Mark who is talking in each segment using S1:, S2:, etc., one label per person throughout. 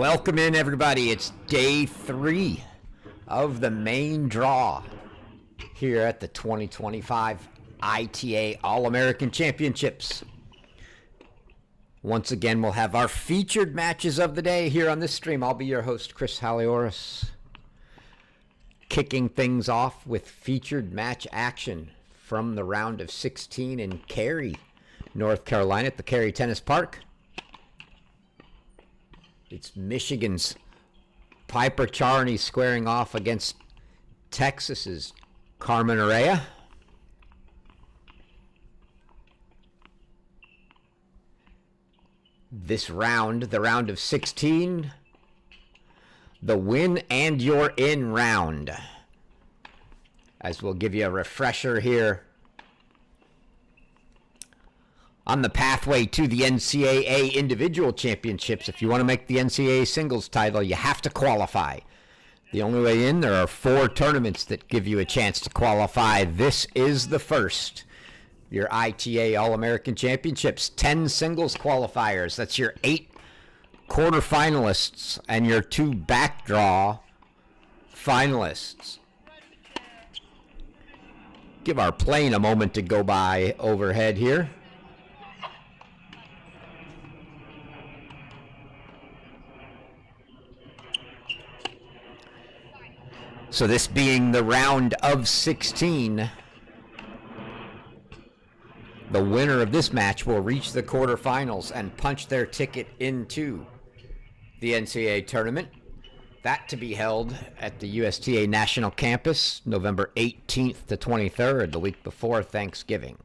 S1: Welcome in, everybody. It's day 3 of the main draw here at the 2025 ITA All-American Championships. Once again, we'll have our featured matches of the day here on this stream. I'll be your host, Chris Halioris, kicking things off with featured match action from the round of 16 in Cary, North Carolina at the Cary Tennis Park. It's Michigan's Piper Charney squaring off against Texas's Carmen Herea. This round, the round of 16, the win and you're in round. As we'll give you a refresher here on the pathway to the NCAA Individual Championships. If you want to make the NCAA Singles title, you have to qualify. The only way in, there are 4 tournaments that give you a chance to qualify. This is the first. Your ITA All-American Championships, 10 singles qualifiers. That's your 8 quarterfinalists and your 2 backdraw finalists. Give our plane a moment to go by overhead here. So this being the round of 16, the winner of this match will reach the quarterfinals and punch their ticket into the NCAA tournament. That to be held at the USTA National Campus, November 18th to 23rd, the week before Thanksgiving.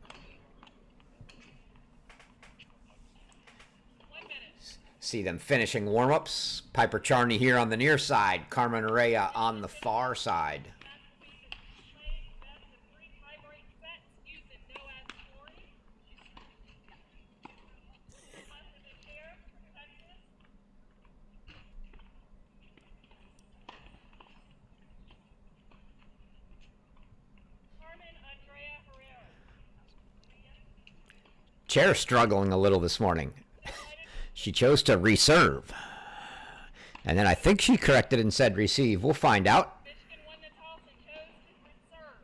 S1: See them finishing warm-ups. Piper Charney here on the near side. Carmen Herea on the far side. Chair struggling a little this morning. She chose to reserve. And then I think she corrected and said receive. We'll find out.
S2: Michigan won the toss and chose to reserve.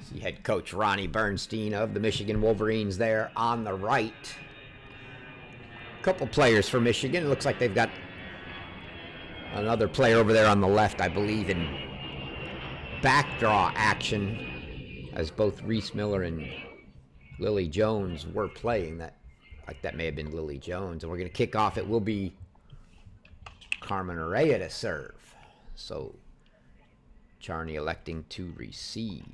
S1: See head coach Ronnie Bernstein of the Michigan Wolverines there on the right. A couple players for Michigan. It looks like they've got another player over there on the left, I believe, in backdraw action, as both Reese Miller and Lily Jones were playing. That may have been Lily Jones. And we're going to kick off. It will be Carmen Herea to serve. So Charney electing to receive.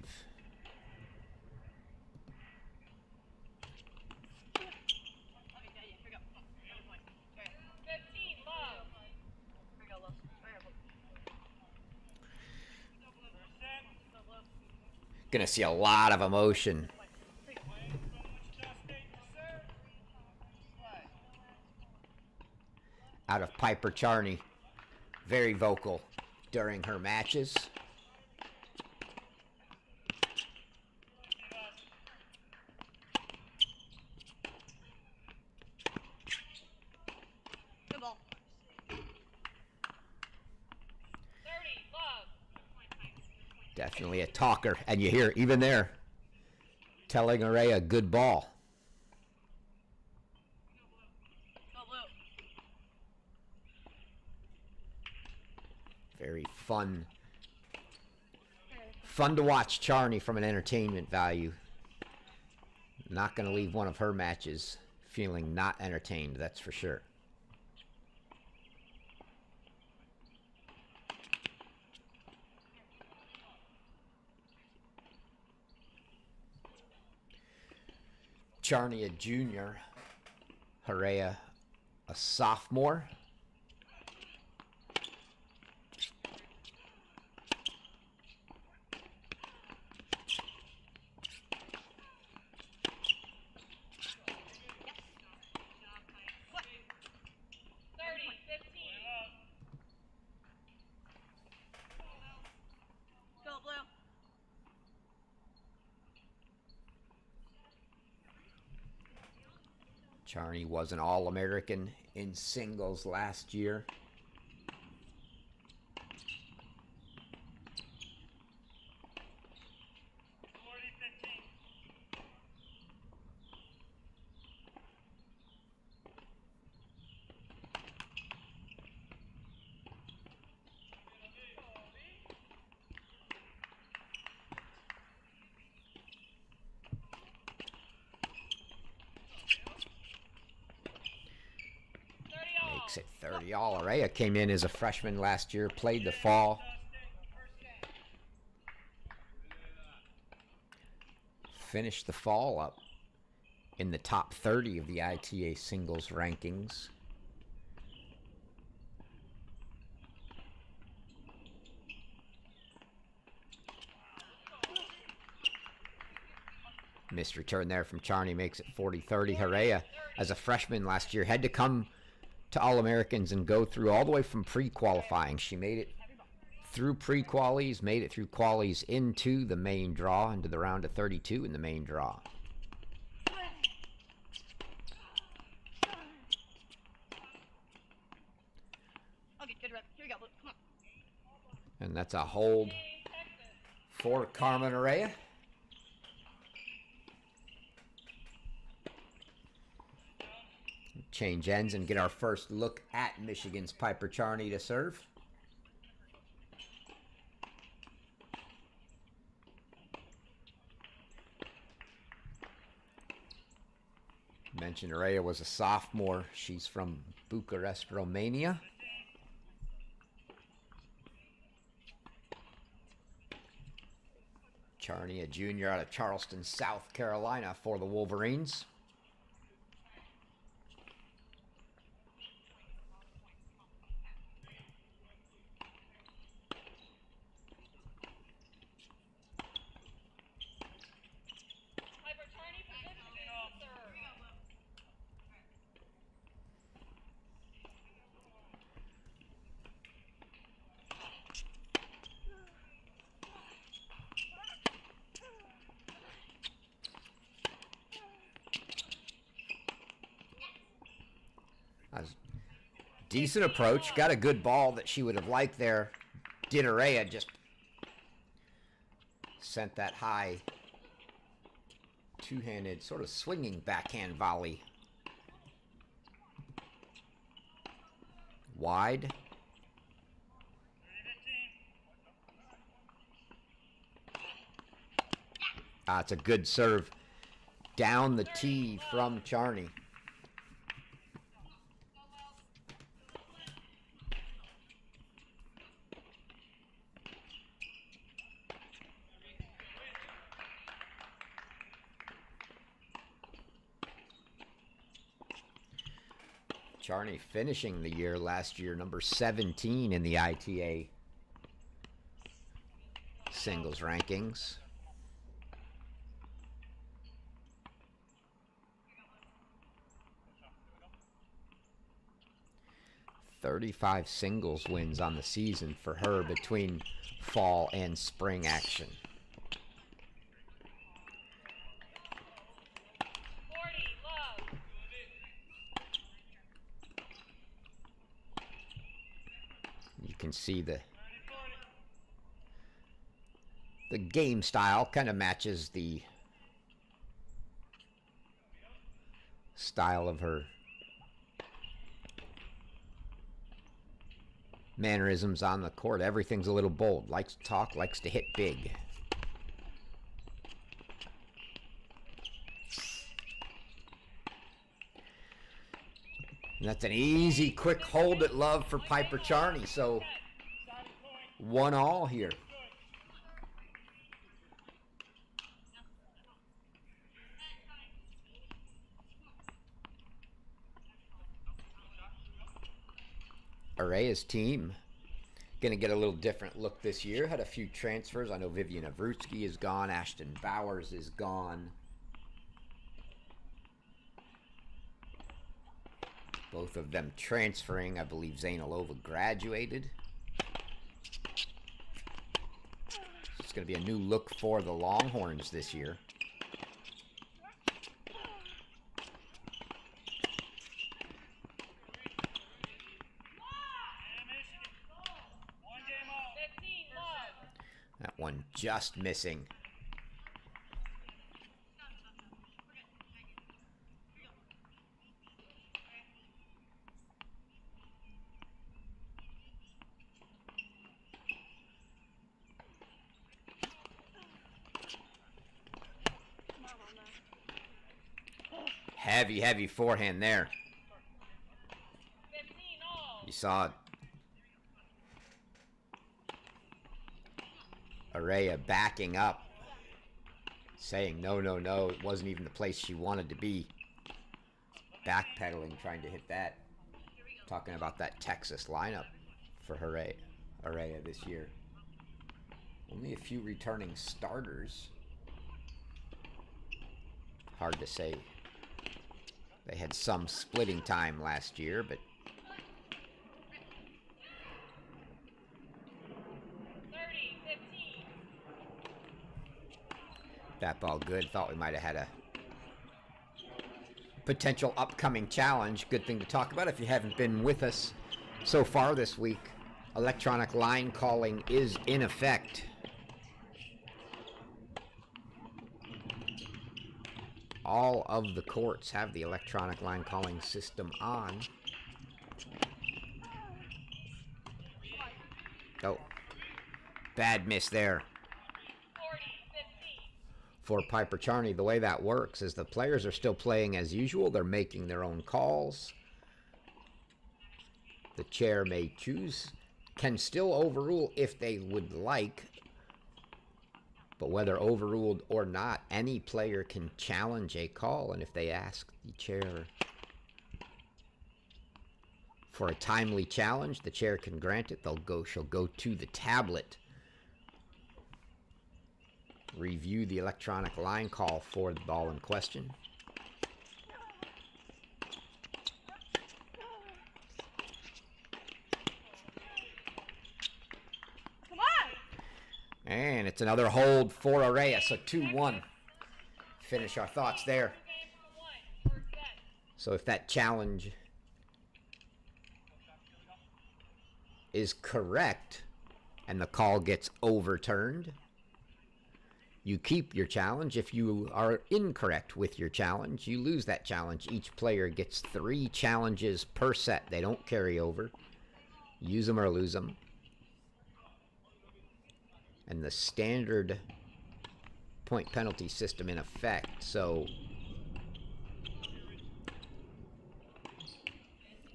S1: Gonna see a lot of emotion out of Piper Charney. Very vocal during her matches. Definitely a talker, and you hear even there telling Herea good ball. Very fun to watch Charney from an entertainment value. Not going to leave one of her matches feeling not entertained, that's for sure. Charney a junior, Herea a sophomore. Charney was an All-American in singles last year. 30 all. Herea came in as a freshman last year, played the fall. Finished the fall up in the top 30 of the ITA singles rankings. Missed return there from Charney, makes it 40-30. Herea, as a freshman last year, had to come to All-Americans and go through all the way from pre-qualifying. She made it through pre-qualies, made it through qualies into the main draw, into the round of 32 in the main draw. And that's a hold for Carmen Herea. Change ends and get our first look at Michigan's Piper Charney to serve. Mentioned Herea was a sophomore. She's from Bucharest, Romania. Charney, a junior out of Charleston, South Carolina for the Wolverines. Decent approach, got a good ball that she would have liked there. Did Herea, just sent that high two-handed sort of swinging backhand volley wide. It's a good serve down the tee from Charney. Charney finishing the year last year, number 17 in the ITA singles rankings. "35 singles wins on the season for her between fall and spring action. You can see the game style kind of matches the style of her mannerisms on the court. Everything's a little bold. Likes to talk, likes to hit big. And that's an easy, quick hold at love for Piper Charney. So 1-all here. Herea's team going to get a little different look this year. Had a few transfers. I know Vivian Avrutsky is gone. Ashton Bowers is gone. Both of them transferring. I believe Zainalova graduated. It's going to be a new look for the Longhorns this year. just missing. Heavy, heavy forehand there.
S2: 15 all.
S1: You saw it. Herea backing up, saying no, no, no. It wasn't even the place she wanted to be. Backpedaling, trying to hit that. Talking about that Texas lineup for Herea this year. Only a few returning starters. Hard to say. They had some splitting time last year, but
S2: 30, 15.
S1: that ball good. Thought we might have had a potential upcoming challenge. Good thing to talk about if you haven't been with us so far this week. Electronic line calling is in effect. All of the courts have the electronic line calling system on. Oh, bad miss there.
S2: 40, 15.
S1: For Piper Charney, the way that works is the players are still playing as usual. They're making their own calls. The chair may choose, can still overrule if they would like. But whether overruled or not, any player can challenge a call. And if they ask the chair for a timely challenge, the chair can grant it. She'll go to the tablet, review the electronic line call for the ball in question.
S2: Come on.
S1: And it's another hold for Herea, so 2-1. Finish our thoughts there.
S2: Game for 1. First set.
S1: So if that challenge is correct and the call gets overturned, you keep your challenge. If you are incorrect with your challenge, you lose that challenge. Each player gets 3 challenges per set. They don't carry over. Use them or lose them. And the standard point penalty system in effect. So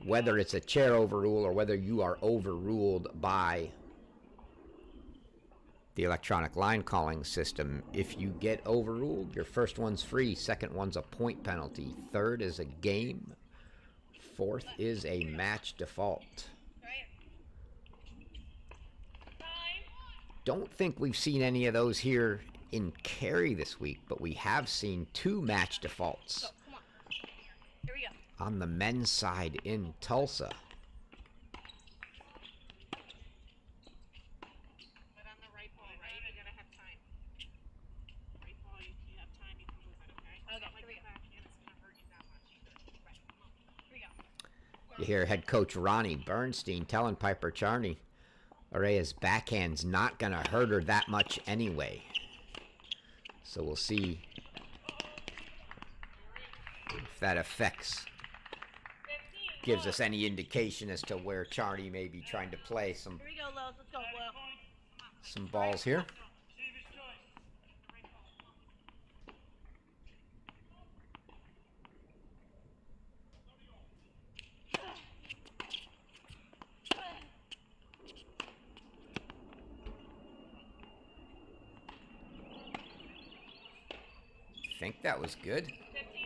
S1: whether it's a chair overrule or whether you are overruled by the electronic line calling system, if you get overruled, your first one's free, second one's a point penalty, third is a game, fourth is a match default. Don't think we've seen any of those here in Cary this week, but we have seen 2 match defaults
S2: Come on. Here we go.
S1: on the men's side in Tulsa.
S2: But on the right ball, right? You gotta have time. Right ball, you have time, you can move it, okay? Okay, here we go. It's gonna hurt you that much either. Right. Here we go.
S1: You hear head coach Ronnie Bernstein telling Piper Charney, Herea's backhand's not going to hurt her that much anyway. So we'll see if that affects, gives us any indication as to where Charney may be trying to play some
S2: Here we go, Lowe's. Let's go, Will.
S1: some balls here. I think that was good.
S2: 15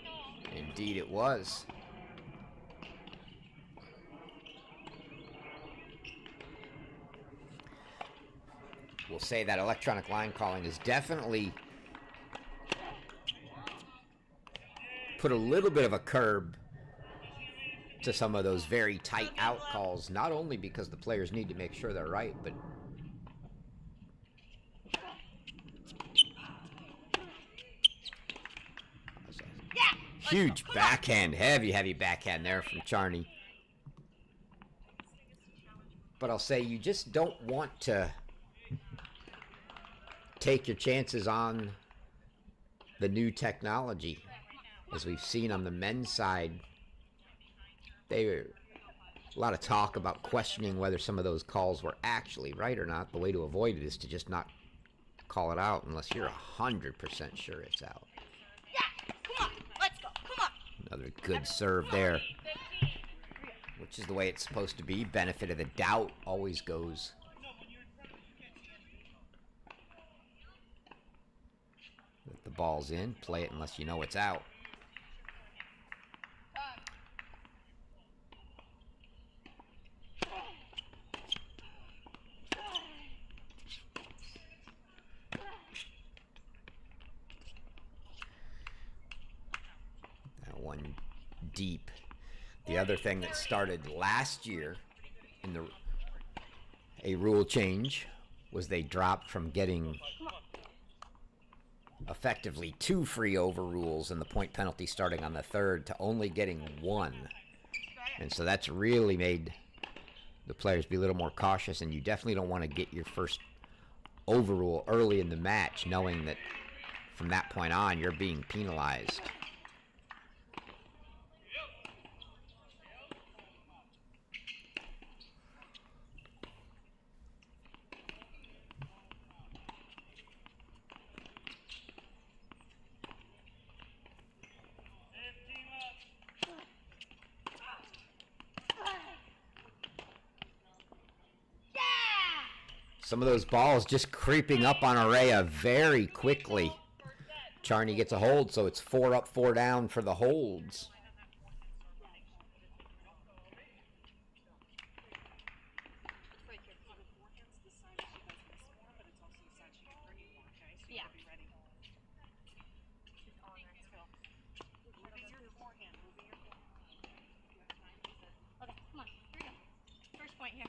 S2: all.
S1: Indeed it was. We'll say that electronic line calling is definitely put a little bit of a curb to some of those very tight out calls, not only because the players need to make sure they're right, but huge backhand, heavy backhand there from Charney. But I'll say you just don't want to take your chances on the new technology. As we've seen on the men's side, a lot of talk about questioning whether some of those calls were actually right or not. The way to avoid it is to just not call it out unless you're 100% sure it's out.
S3: Yeah, come on, let's go, come on.
S1: Another good serve there, which is the way it's supposed to be. Benefit of the doubt always goes. Let the ball's in, play it unless you know it's out. That one deep. The other thing that started last year in a rule change was they dropped from getting effectively 2 free overrules and the point penalty starting on the 3rd to only getting 1. And so that's really made the players be a little more cautious, and you definitely don't want to get your first overrule early in the match knowing that from that point on you're being penalized. Some of those balls just creeping up on Herea very quickly. Charney gets a hold, so it's 4 up, 4 down for the holds.
S3: Yeah. Okay, come on, here we go. First point here.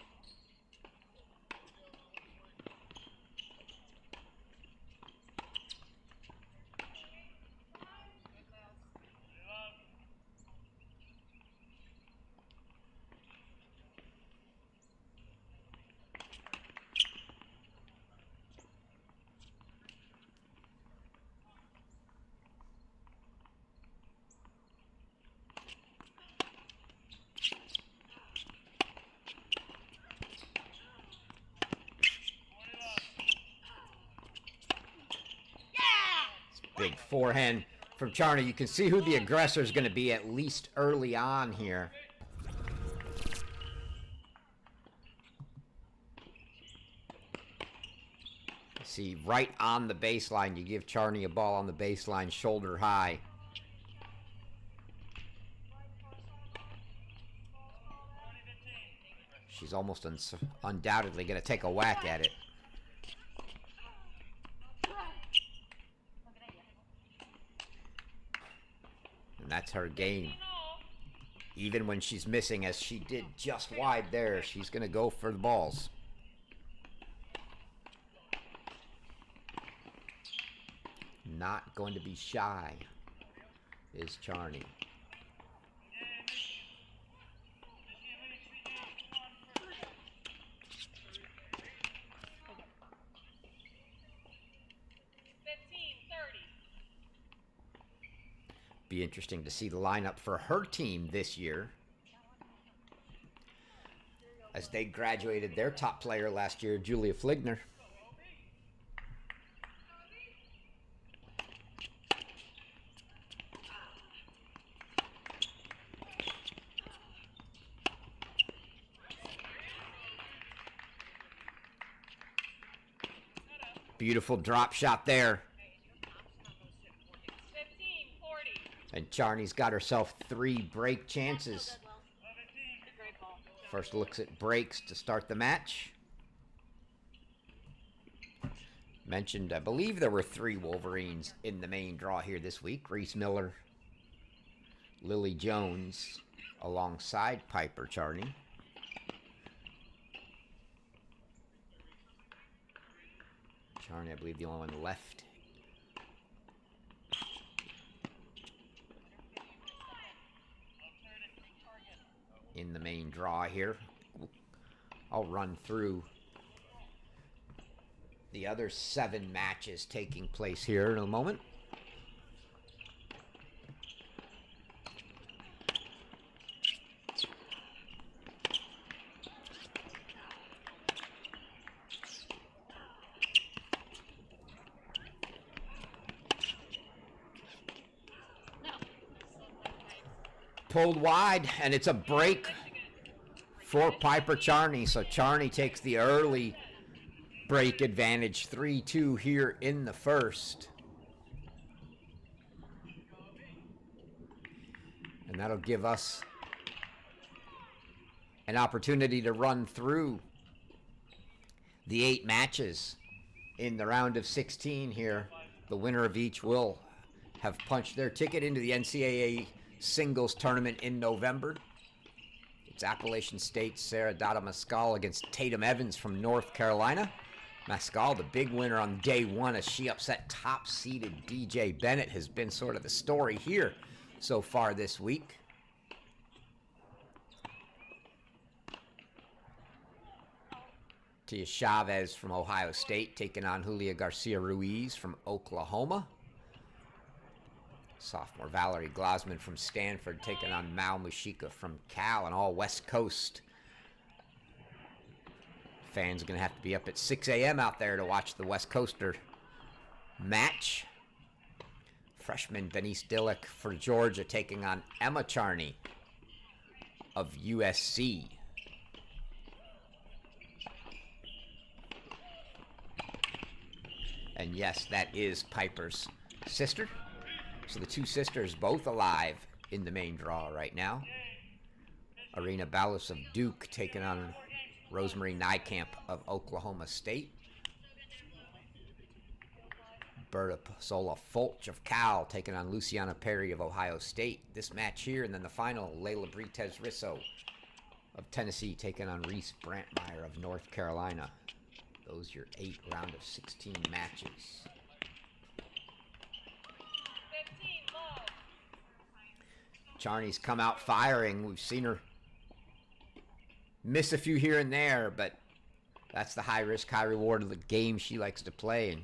S1: Big forehand from Charney. You can see who the aggressor is going to be at least early on here. See, right on the baseline, you give Charney a ball on the baseline, shoulder high. She's almost undoubtedly going to take a whack at it. And that's her game. Even when she's missing, as she did just wide there, she's going to go for the balls. Not going to be shy is Charney. Be interesting to see the lineup for her team this year, as they graduated their top player last year, Julia Fligner. Beautiful drop shot there. And Charney's got herself 3 break chances. First looks at breaks to start the match. Mentioned, I believe there were 3 Wolverines in the main draw here this week. Reese Miller, Lily Jones, alongside Piper Charney. Charney, I believe, the only one left. In the main draw here. I'll run through the other 7 matches taking place here in a moment. Pulled wide, and it's a break for Piper Charney. So Charney takes the early break advantage, 3-2 here in the first. And that'll give us an opportunity to run through the 8 matches in the round of 16 here. The winner of each will have punched their ticket into the NCAA singles tournament in November. It's Appalachian State's Sarah Dada Mascal against Tatum Evans from North Carolina. Mascal, the big winner on day 1 as she upset top-seeded DJ Bennett, has been sort of the story here so far this week. Tia Chavez from Ohio State taking on Julia Garcia Ruiz from Oklahoma. Sophomore Valerie Glasman from Stanford taking on Mao Mushika from Cal, and all West Coast fans are going to have to be up at 6 a.m. out there to watch the West Coaster match. Freshman Denise Dillick for Georgia taking on Emma Charney of USC. And yes, that is Piper's sister. So the 2 sisters both alive in the main draw right now. Arena Ballas of Duke taking on Rosemary Nykamp of Oklahoma State. Berta Sola Fulch of Cal taking on Luciana Perry of Ohio State. This match here, and then the final, Layla Brites Risso of Tennessee taking on Reese Brantmeyer of North Carolina. Those are your 8 round of 16 matches. Charney's come out firing. We've seen her miss a few here and there, but that's the high risk, high reward of the game she likes to play, and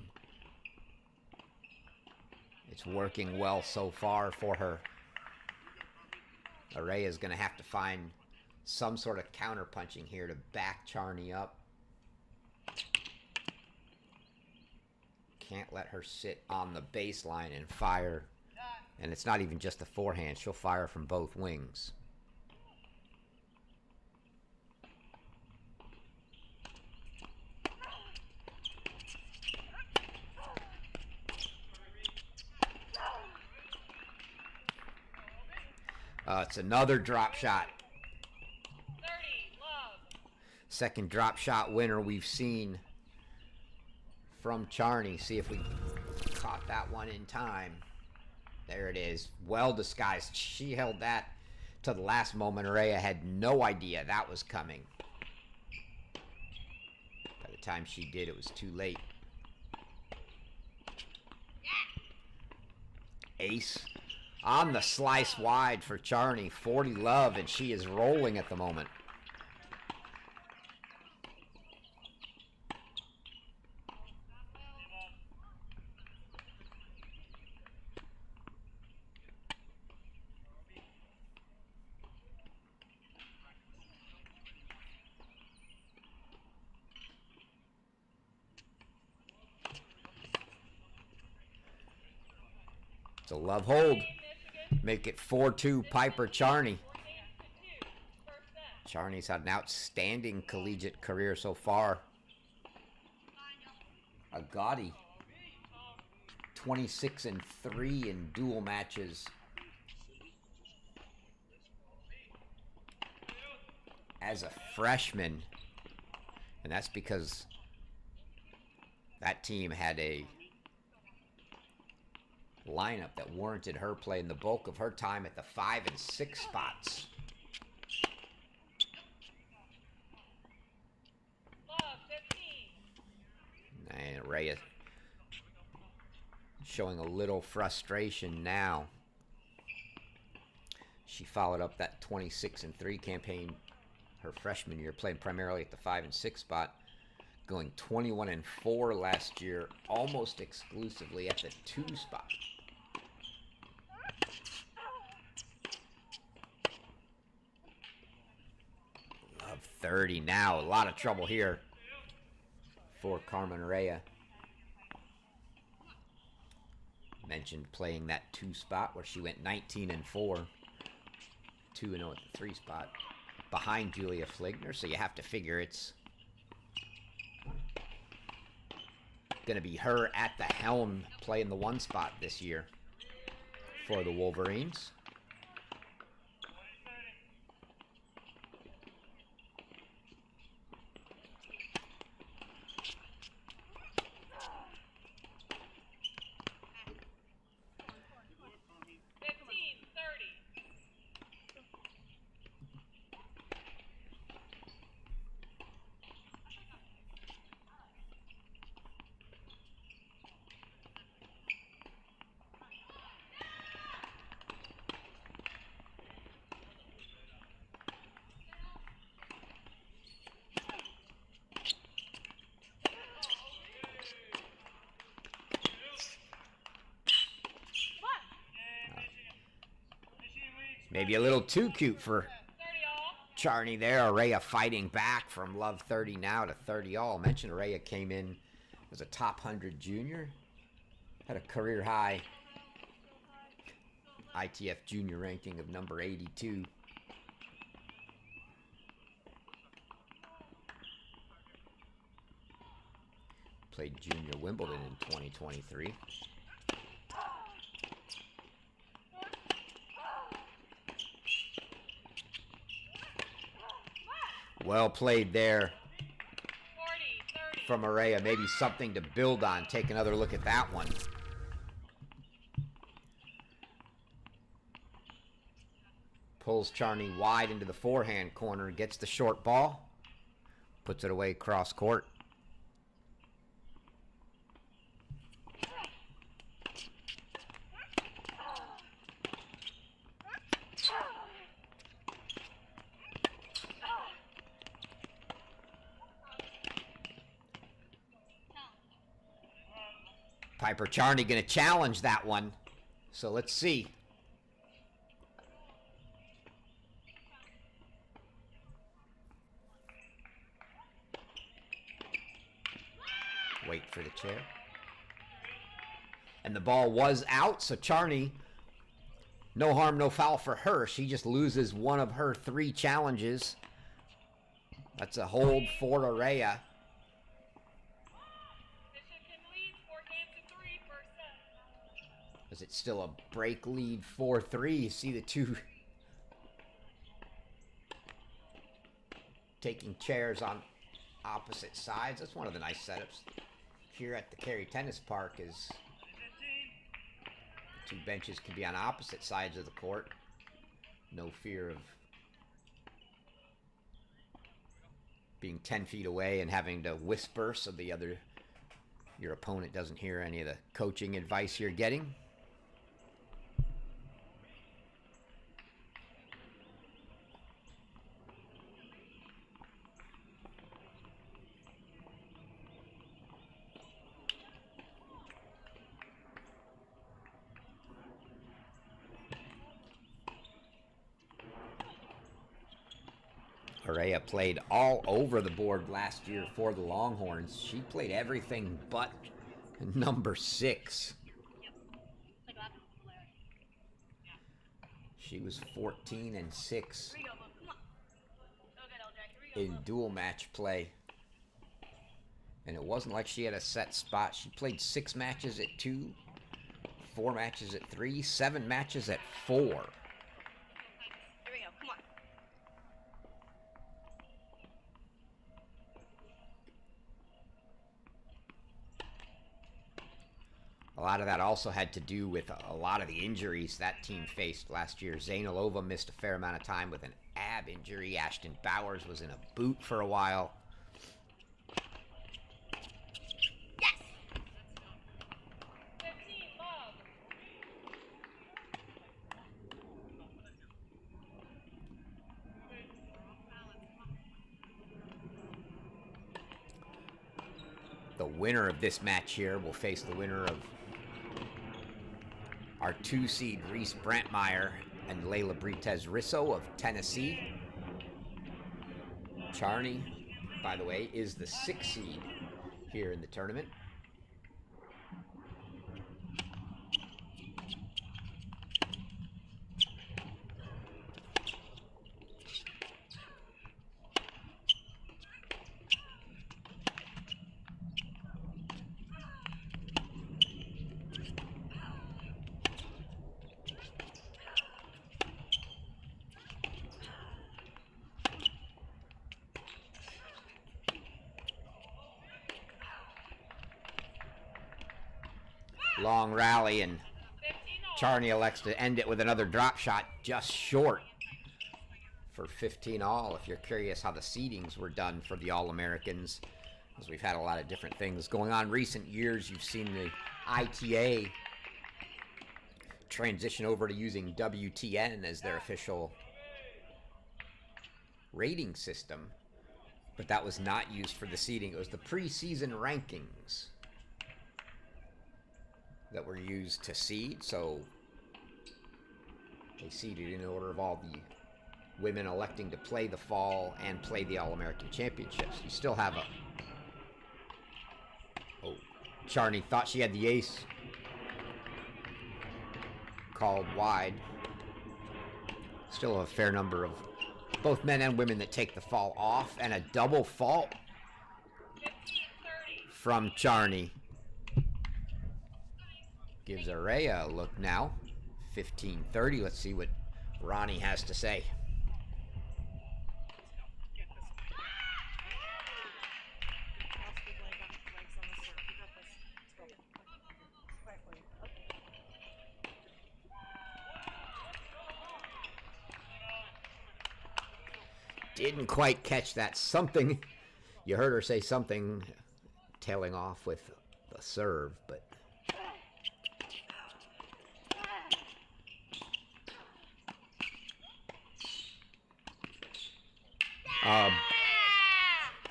S1: it's working well so far for her. Herea is going to have to find some sort of counter punching here to back Charney up. Can't let her sit on the baseline and fire. And it's not even just the forehand. She'll fire from both wings. It's another drop shot.
S2: 30, love.
S1: Second drop shot winner we've seen from Charney. See if we caught that one in time. There it is. Well disguised. She held that to the last moment. Herea had no idea that was coming. By the time she did, it was too late. Ace on the slice wide for Charney. 40 love, and she is rolling at the moment. It's a love hold. Make it 4-2 Piper Charney. Charney's had an outstanding collegiate career so far. A gaudy 26-3 in dual matches. As a freshman. And that's because that team had a lineup that warranted her playing the bulk of her time at the 5 and 6 spots. And Herea showing a little frustration now. She followed up that 26-3 campaign her freshman year, playing primarily at the 5 and 6 spot. going 21-4 last year, almost exclusively at the 2 spot. Love 30 now. A lot of trouble here for Carmen Herea. Mentioned playing that 2 spot where she went 19-4. 2-0 at the 3 spot behind Julia Fligner, so you have to figure it's going to be her at the helm playing the 1 spot this year for the Wolverines. Maybe a little too cute for Charney there. Herea fighting back from love 30 now to 30 all. I mentioned Herea came in as a top 100 junior. Had a career high ITF junior ranking of number 82. Played junior Wimbledon in 2023. Well played there from Herea. Maybe something to build on. Take another look at that one. Pulls Charney wide into the forehand corner. Gets the short ball. Puts it away cross court. Piper Charney going to challenge that one. So let's see. Wait for the chair. And the ball was out, so Charney, no harm, no foul for her. She just loses one of her 3 challenges. That's a hold for Herea. Is it still a break lead 4-3? You see the 2 taking chairs on opposite sides. That's one of the nice setups here at the Cary Tennis Park is 2 benches can be on opposite sides of the court. No fear of being 10 feet away and having to whisper so your opponent doesn't hear any of the coaching advice you're getting. Herea played all over the board last year for the Longhorns. She played everything but number 6. She was 14-6 in dual match play. And it wasn't like she had a set spot. She played 6 matches at 2, 4 matches at 3, 7 matches at 4. A lot of that also had to do with a lot of the injuries that team faced last year. Zainalova missed a fair amount of time with an ab injury. Ashton Bowers was in a boot for a while.
S3: Yes!
S1: winner of this match here will face the winner of our 2-seed Reese Brantmeyer and Layla Britez Risso of Tennessee. Charney, by the way, is the 6th seed here in the tournament. Long rally, and Charney elects to end it with another drop shot just short for 15-all. If you're curious how the seedings were done for the All-Americans, because we've had a lot of different things going on recent years. You've seen the ITA transition over to using WTN as their official rating system, but that was not used for the seeding. It was the preseason rankings that were used to seed, so they seeded in order of all the women electing to play the fall and play the All-American Championships. You still have a... Oh, Charney thought she had the ace. Called wide. Still a fair number of both men and women that take the fall off, and a double fault from Charney. Gives Herea a look now. 15-30. Let's see what Ronnie has to say. Didn't quite catch that. Something, you heard her say something, tailing off with the serve, but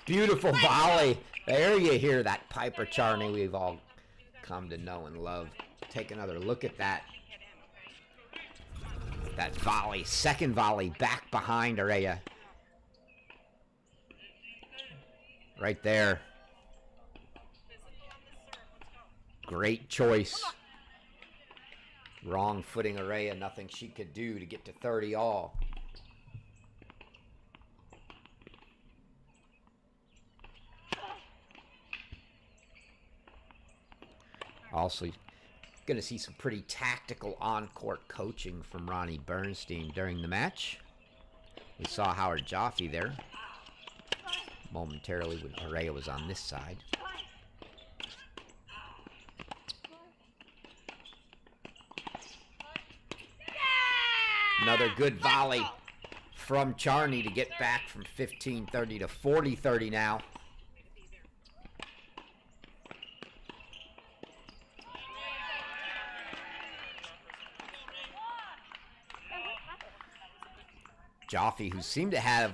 S1: beautiful volley. There you hear that Piper Charney we've all come to know and love. Take another look at that. That volley, second volley back behind Herea. Right there. Great choice. Wrong footing Herea, nothing she could do to get to 30-all. Also, going to see some pretty tactical on-court coaching from Ronnie Bernstein during the match. We saw Howard Jaffe there momentarily when Herea was on this side. Another good volley from Charney to get back from 15-30 to 40-30 now. Jaffe, who seemed to have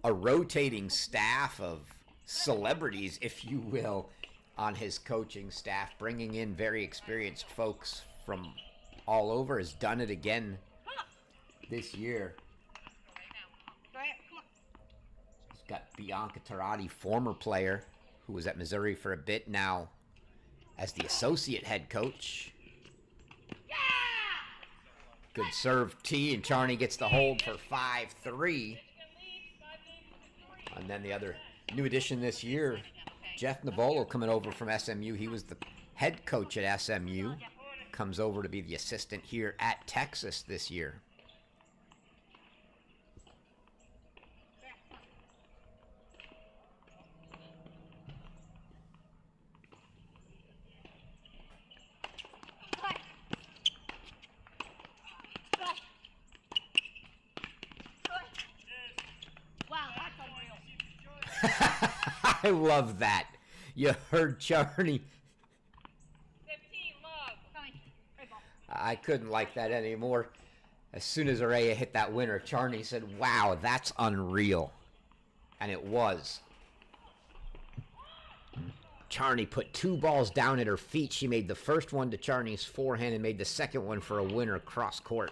S1: a rotating staff of celebrities, if you will, on his coaching staff, bringing in very experienced folks from all over, has done it again this year. He's got Bianca Tarati, former player, who was at Missouri for a bit, now as the associate head coach. Good serve tee, and Charney gets the hold for 5-3. And then the other new addition this year, Jeff Navolo, coming over from SMU. He was the head coach at SMU. Comes over to be the assistant here at Texas this year. I love that. You heard Charney.
S2: 15, love.
S1: I couldn't like that anymore. As soon as Herea hit that winner, Charney said, wow, that's unreal. And it was. Charney put 2 balls down at her feet. She made the first one to Charney's forehand and made the second one for a winner cross court.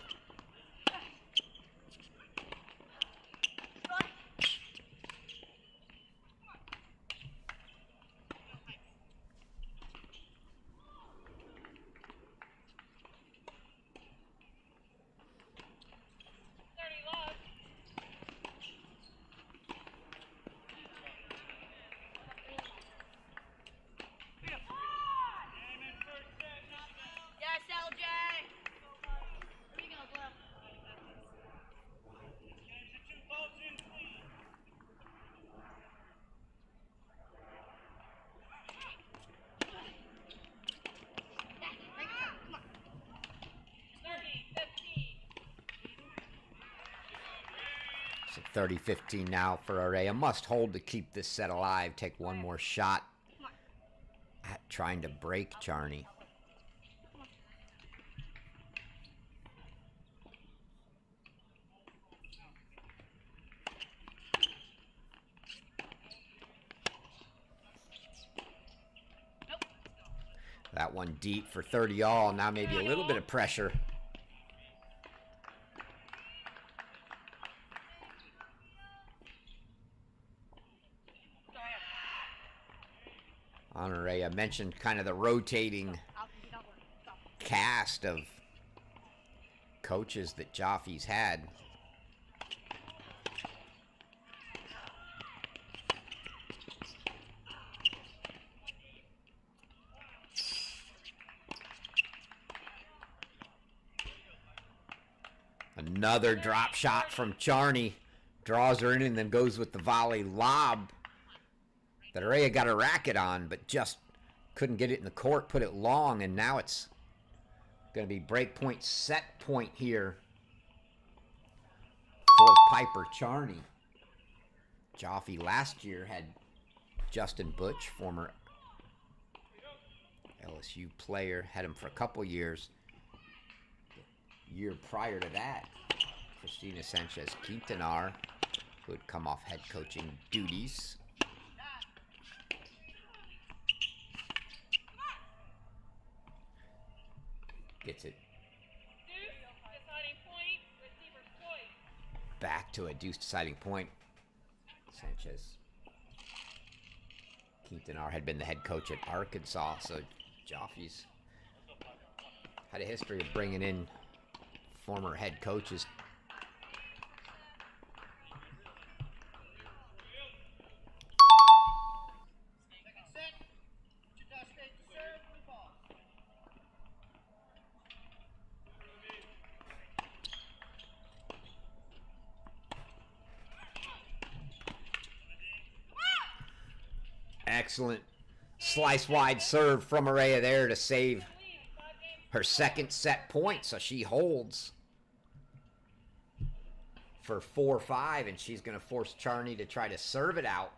S3: Yes, LJ. Here we go, Glove. Come on.
S1: 30-15 now for Herea. Must hold to keep this set alive. Take one more shot at trying to break Charney. That one deep for 30 all. Now maybe a little bit of pressure. On Herea, I mentioned kind of the rotating cast of coaches that Joffy's had. Another drop shot from Charney. Draws her in and then goes with the volley lob that Herea got a racket on, but just couldn't get it in the court, put it long, and now it's going to be break point, set point here for Piper Charney. Joffy last year had Justin Butch, former LSU player, had him for a couple years. The year prior to that, Christina Sanchez-Quintanar, who had come off head coaching duties. Gets it back to a deuce deciding point. Sanchez Quintanar had been the head coach at Arkansas, so Joffy's had a history of bringing in former head coaches. Excellent slice wide serve from Herea there to save her second set point, so she holds for 4-5, and she's going to force Charney to try to serve it out.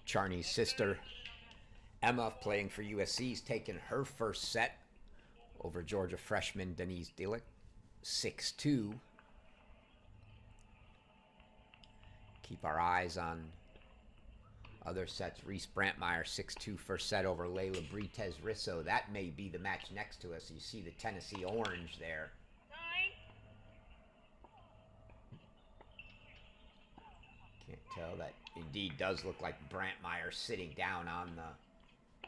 S1: Charney's sister, Emma, playing for USC, has taken her first set over Georgia freshman Denise Dillick, 6-2. Keep our eyes on other sets. Reese Brantmeyer, 6-2 first set over Layla Britez Risso. That may be the match next to us. You see the Tennessee orange there. Can't tell. That indeed does look like Brantmeyer sitting down on the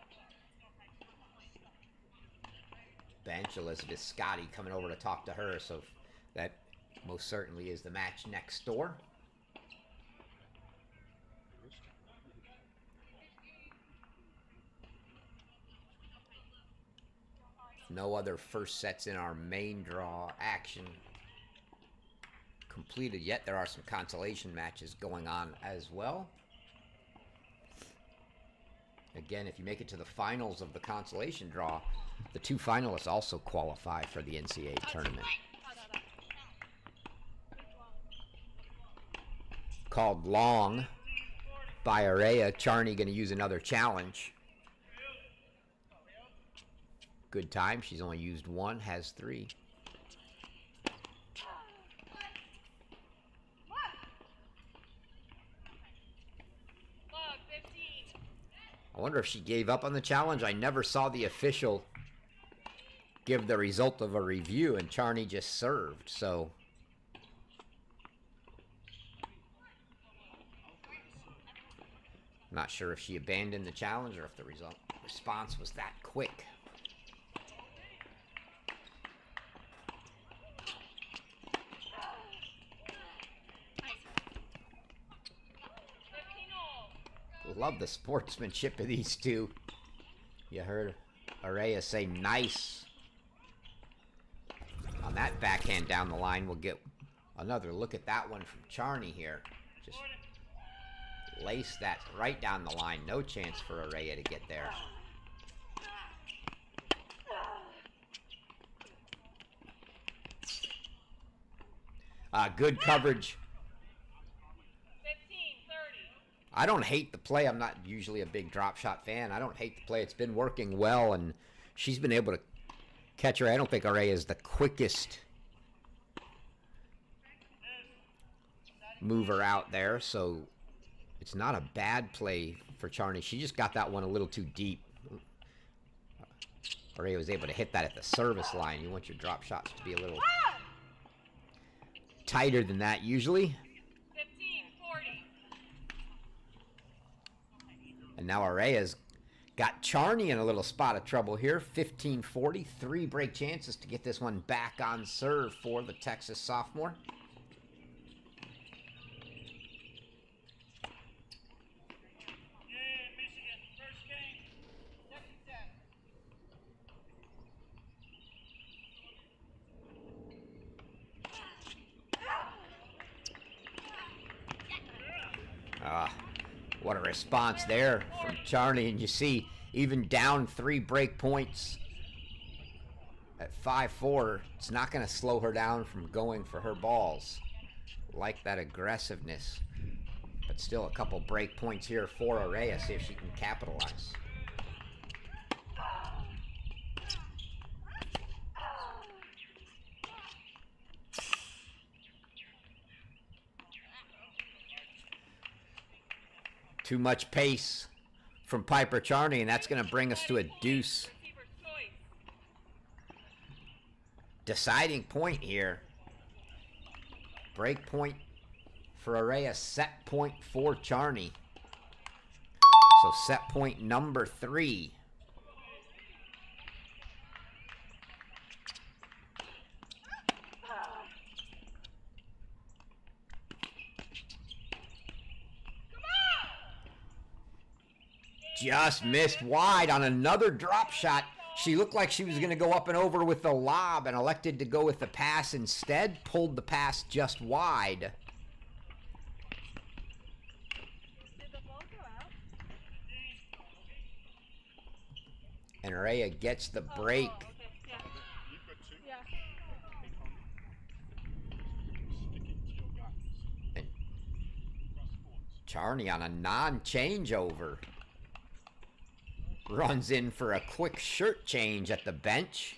S1: bench. Elizabeth Scotty coming over to talk to her, so that most certainly is the match next door. No other first sets in our main draw action completed yet. There are some consolation matches going on as well. Again, if you make it to the finals of the consolation draw, the 2 finalists also qualify for the NCAA tournament. Called long by Herea. Charney going to use another challenge. Good time. She's only used 1, has 3. I wonder if she gave up on the challenge. I never saw the official give the result of a review, and Charney just served, so. Not sure if she abandoned the challenge or if the response was that quick. Love the sportsmanship of these two. You heard Herea say nice. On that backhand down the line, we'll get another look at that one from Charney here. Just lace that right down the line. No chance for Herea to get there. Good coverage. I don't hate the play. I'm not usually a big drop shot fan. I don't hate the play. It's been working well, and she's been able to catch her. I don't think Herea is the quickest mover out there, so it's not a bad play for Charney. She just got that one a little too deep. Herea was able to hit that at the service line. You want your drop shots to be a little tighter than that usually. And now Herea's got Charney in a little spot of trouble here. 15-40, 3 break chances to get this one back on serve for the Texas sophomore. What a response there from Charney. And you see, even down 3 break points at 5-4, it's not going to slow her down from going for her balls. Like that aggressiveness. But still a couple break points here for Herea. See if she can capitalize. Too much pace from Piper Charney, and that's going to bring us to a deuce. Deciding point here. Break point for Herea, set point for Charney. So set point number 3. Just missed wide on another drop shot. She looked like she was going to go up and over with the lob and elected to go with the pass instead. Pulled the pass just wide.
S3: Did the ball go out?
S1: And Herea gets the break.
S3: Oh, okay. Yeah.
S1: And Charney on a non-changeover runs in for a quick shirt change at the bench.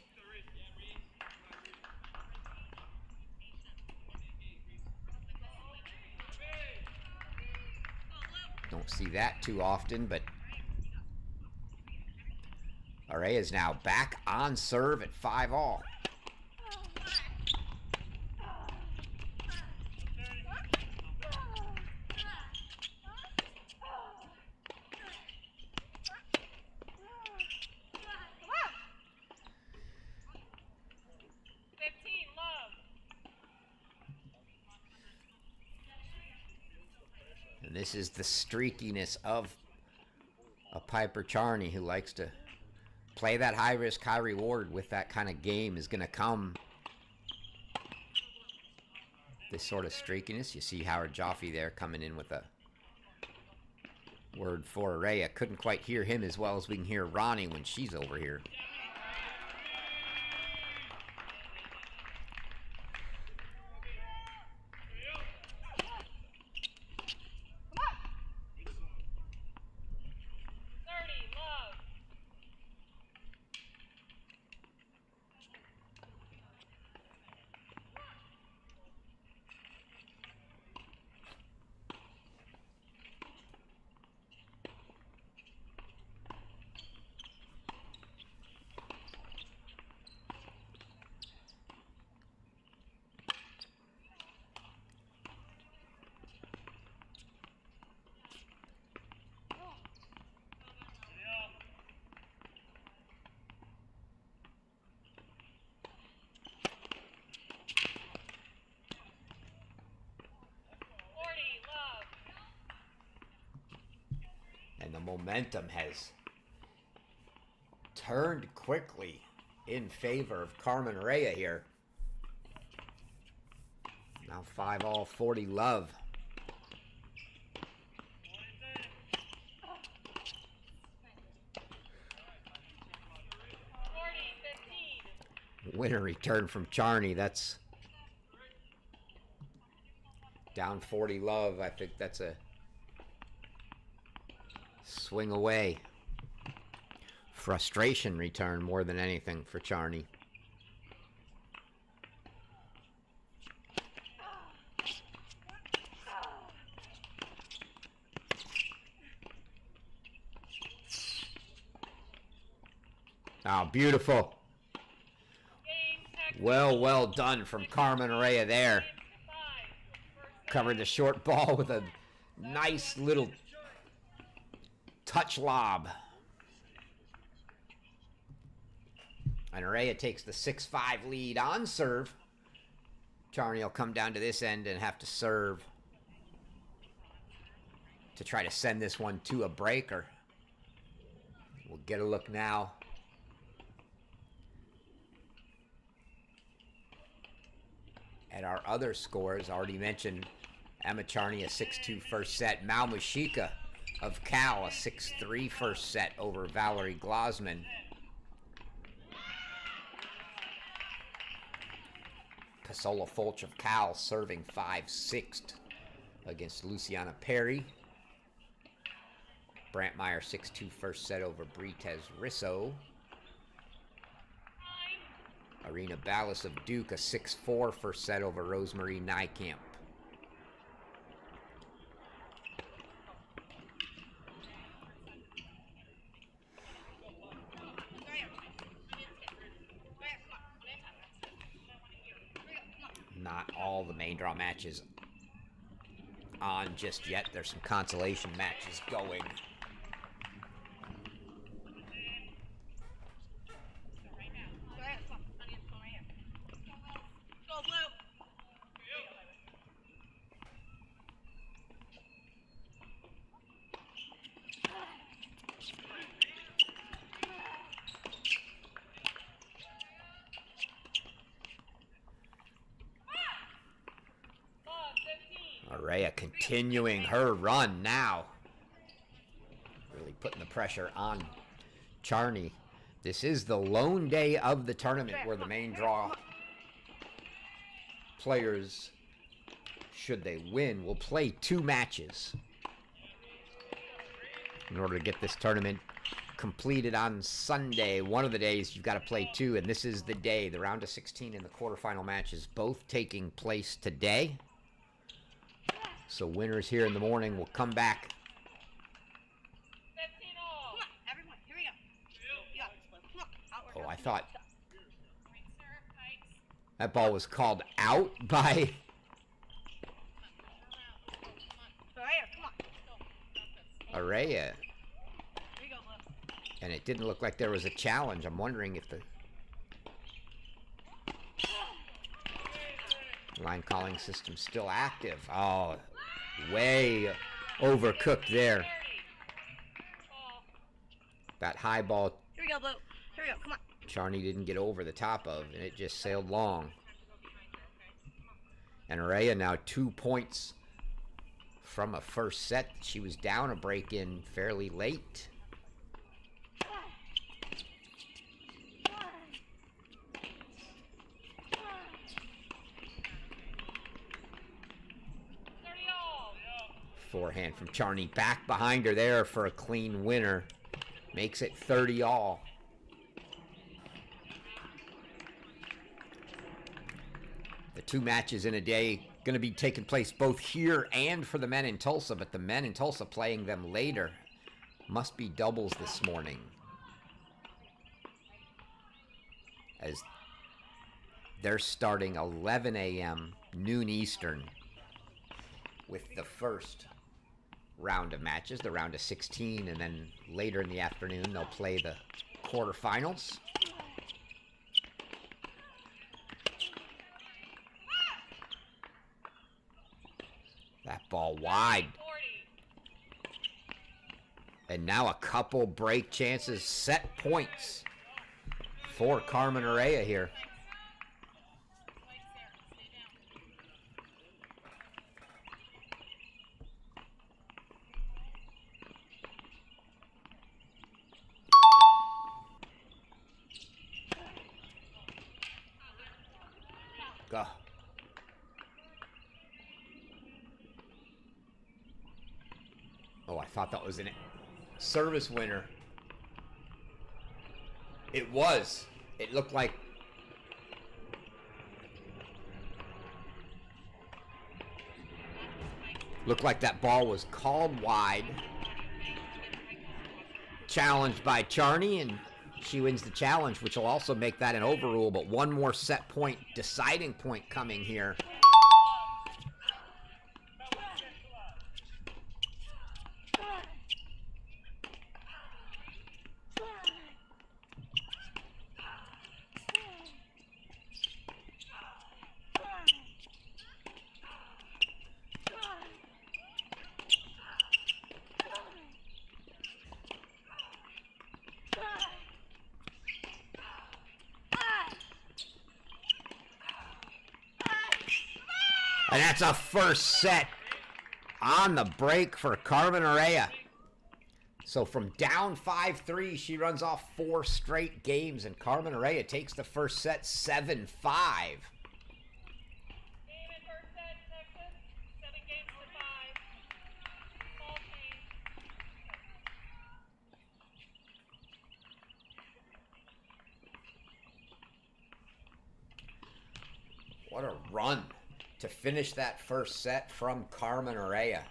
S1: Don't see that too often, but Herea is now back on serve at 5-all. This is the streakiness of a Piper Charney, who likes to play that high risk, high reward with that kind of game. Is going to come this sort of streakiness. You see Howard Joffe there coming in with a Word for Herea. Couldn't quite hear him as well as we can hear Ronnie when she's over here. And the momentum has turned quickly in favor of Carmen Herea here. Now 5-all, 40 love. Winner return from Charney. That's down 40 love. I think that's a swing away. Frustration return more than anything for Charney. Oh, beautiful. Well done from Carmen Herea there. Covered the short ball with a nice little touch lob. And Herea takes the 6-5 lead on serve. Charney will come down to this end and have to serve to try to send this one to a breaker. We'll get a look now. At our other scores, already mentioned Emma Charney a 6-2 first set. Mal Mushika of Cal a 6-3 first set over Valerie Glosman. Casola Folch of Cal serving 5-6 against Luciana Perry. Brantmeyer 6-2 first set over Britez Risso. Arena Ballas of Duke a 6-4 first set over Rosemarie Niekamp. Not all the main draw matches on just yet. There's some consolation matches going. Herea continuing her run now. Really putting the pressure on Charney. This is the lone day of the tournament where the main draw players, should they win, will play 2 matches in order to get this tournament completed on Sunday. One of the days you've got to play 2, and this is the day. The round of 16 and the quarterfinal matches both taking place today. So winners here in the morning will come back. Oh, I thought that ball was called out by Herea. And it didn't look like there was a challenge. I'm wondering if the line calling system's still active. Oh, way overcooked there. That high ball.
S3: Here we go, Blue. Here we go. Come on.
S1: Charney didn't get over the top of, and it just sailed long. And Herea now 2 points from a first set. She was down a break in fairly late. Forehand from Charney, back behind her there for a clean winner. Makes it 30 all. The two matches in a day going to be taking place both here and for the men in Tulsa, but the men in Tulsa playing them later. Must be doubles this morning, as they're starting 11 a.m. noon Eastern with the first round of matches, the round of 16, and then later in the afternoon they'll play the quarterfinals. That ball wide. And now a couple break chances, set points for Carmen Herea here. Go. Oh, I thought that was an service winner. It was. It looked like that ball was called wide. Challenged by Charney, and she wins the challenge, which will also make that an overrule, but one more set point, deciding point coming here. And that's a first set on the break for Carmen Herea. So from down 5-3, she runs off 4 straight games, and Carmen Herea takes the first set 7-5. What a run to finish that first set from Carmen Herea.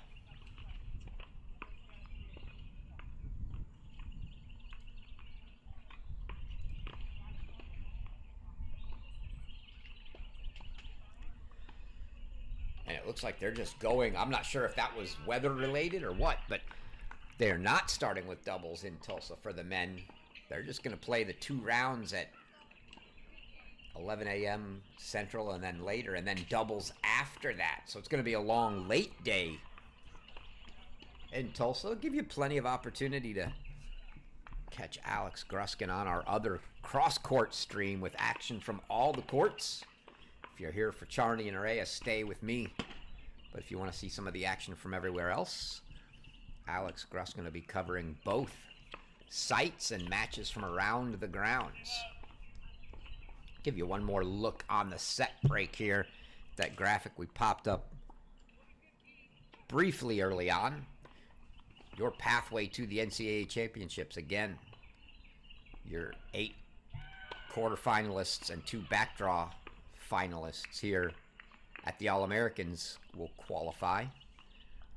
S1: And it looks like they're just going. I'm not sure if that was weather related or what, but they're not starting with doubles in Tulsa for the men. They're just going to play the 2 rounds at 11 a.m. Central and then later, and then doubles after that. So it's going to be a long, late day in Tulsa. It'll give you plenty of opportunity to catch Alex Gruskin on our other cross-court stream with action from all the courts. If you're here for Charney and Herea, stay with me. But if you want to see some of the action from everywhere else, Alex Gruskin will be covering both sites and matches from around the grounds. Give you one more look on the set break here. That graphic we popped up briefly early on. Your pathway to the NCAA championships. Again, your 8 quarterfinalists and 2 backdraw finalists here at the All-Americans will qualify.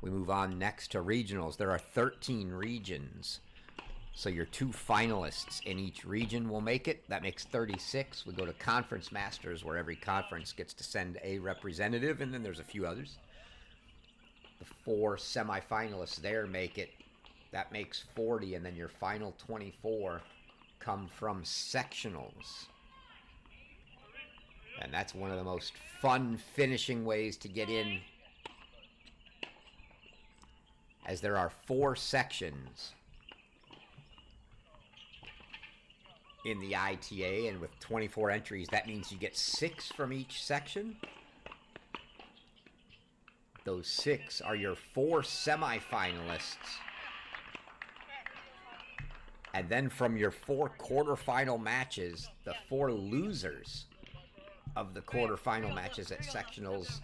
S1: We move on next to regionals. There are 13 regions. So your 2 finalists in each region will make it. That makes 36. We go to Conference Masters, where every conference gets to send a representative, and then there's a few others. The 4 semifinalists there make it. That makes 40, and then your final 24 come from sectionals. And that's one of the most fun finishing ways to get in, as there are 4 sections in the ITA, and with 24 entries, that means you get 6 from each section. Those 6 are your 4 semifinalists. And then from your 4 quarterfinal matches, the 4 losers of the quarterfinal matches at sectionals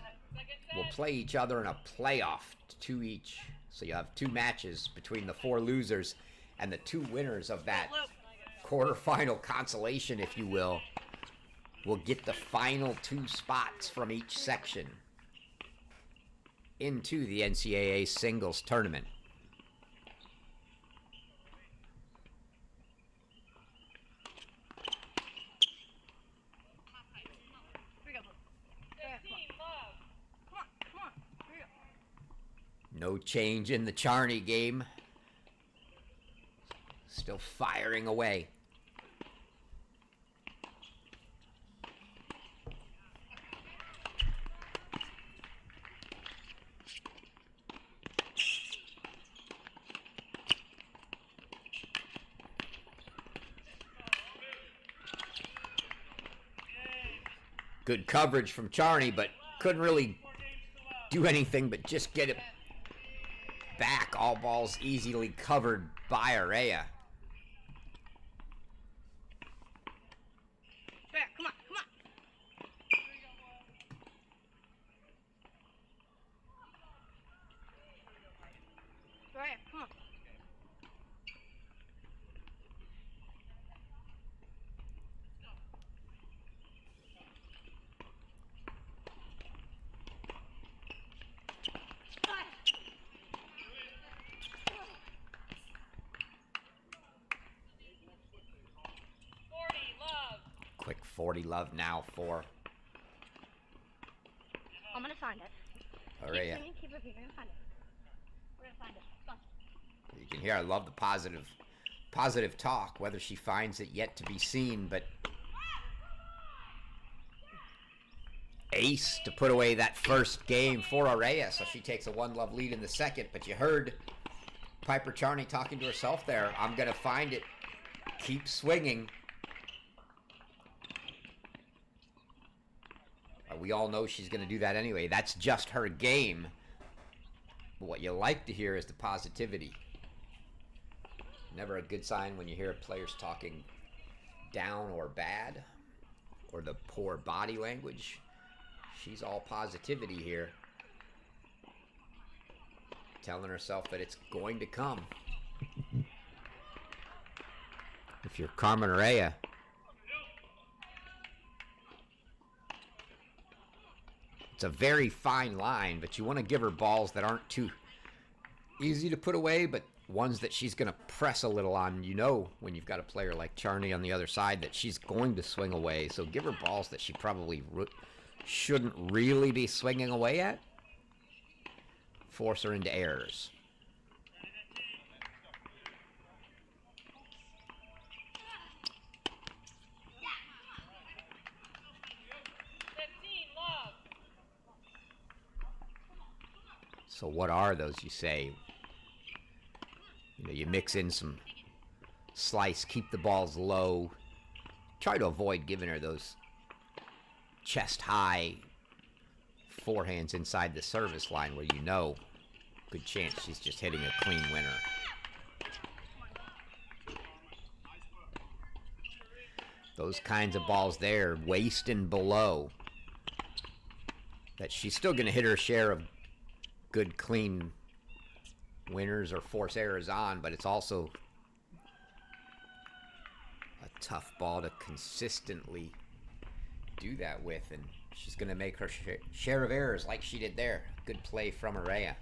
S1: will play each other in a playoff, 2 each. So you have 2 matches between the 4 losers, and the 2 winners of that quarterfinal consolation, if you will get the final 2 spots from each section into the NCAA singles tournament. No change in the Charney game. Still firing away. Good coverage from Charney, but couldn't really do anything but just get it back. All balls easily covered by Herea.
S3: Come on, come on. Right, come on.
S1: Quick 40 love now for
S3: I'm gonna find it.
S1: Herea.
S3: Keep repeating, we're gonna find it. We're gonna find it. Go.
S1: You can hear I love the positive talk, whether she finds it yet to be seen, but ace to put away that first game for Herea, so she takes a 1-love lead in the second. But you heard Piper Charney talking to herself there. I'm gonna find it. Keep swinging. We all know she's going to do that anyway. That's just her game. But what you like to hear is the positivity. Never a good sign when you hear players talking down or bad, or the poor body language. She's all positivity here. Telling herself that it's going to come. If you're Carmen Herea, it's a very fine line, but you want to give her balls that aren't too easy to put away, but ones that she's going to press a little on. You know, when you've got a player like Charney on the other side, that she's going to swing away. So give her balls that she probably shouldn't really be swinging away at. Force her into errors. So what are those, you say? You know, you mix in some slice, keep the balls low. Try to avoid giving her those chest-high forehands inside the service line where you know good chance she's just hitting a clean winner. Those kinds of balls there, waist and below, that she's still going to hit her share of good, clean winners or force errors on, but it's also a tough ball to consistently do that with, and she's going to make her share of errors like she did there. Good play from Herea.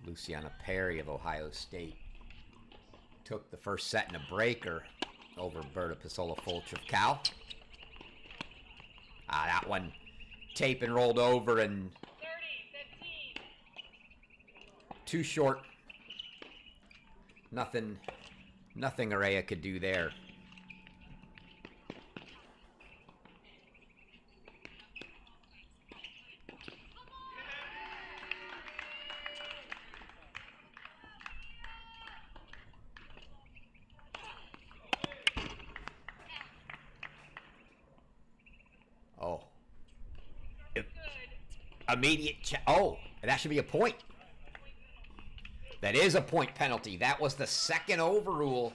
S1: Luciana Perry of Ohio State took the first set in a breaker over Berta Pisola-Folch of Cal. That one tape and rolled over and
S2: 30, 15.
S1: too short. Nothing Herea could do there. Oh. Immediate oh, that should be a point. That is a point penalty. That was the second overrule.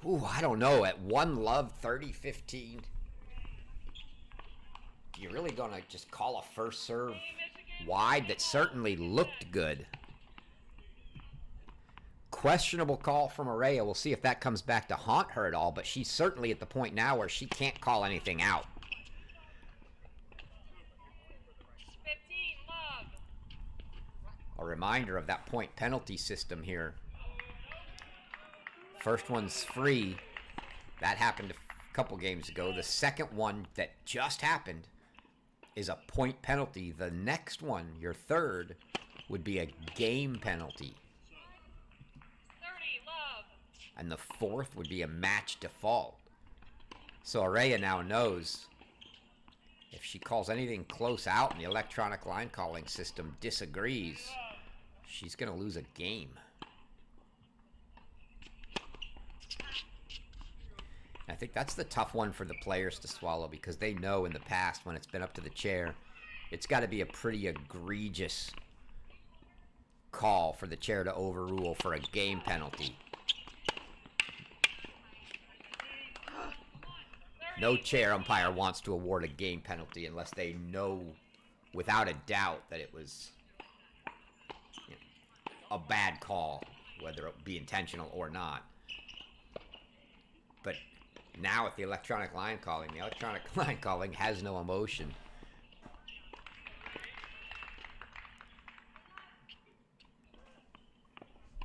S1: Ooh, I don't know. At 1-love, 30-15. You're really going to just call a first serve wide that certainly looked good. Questionable call from Herea. We'll see if that comes back to haunt her at all, but she's certainly at the point now where she can't call anything out.
S2: 15-love.
S1: A reminder of that point penalty system here. First one's free. That happened a couple games ago. The second one that just happened is a point penalty. The next one, your third, would be a game penalty.
S2: 30-love.
S1: And the fourth would be a match default. So Herea now knows if she calls anything close out and the electronic line calling system disagrees, she's going to lose a game. I think that's the tough one for the players to swallow, because they know in the past when it's been up to the chair, it's got to be a pretty egregious call for the chair to overrule for a game penalty. No chair umpire wants to award a game penalty unless they know without a doubt that it was, you know, a bad call, whether it be intentional or not. But now with the electronic line calling has no emotion.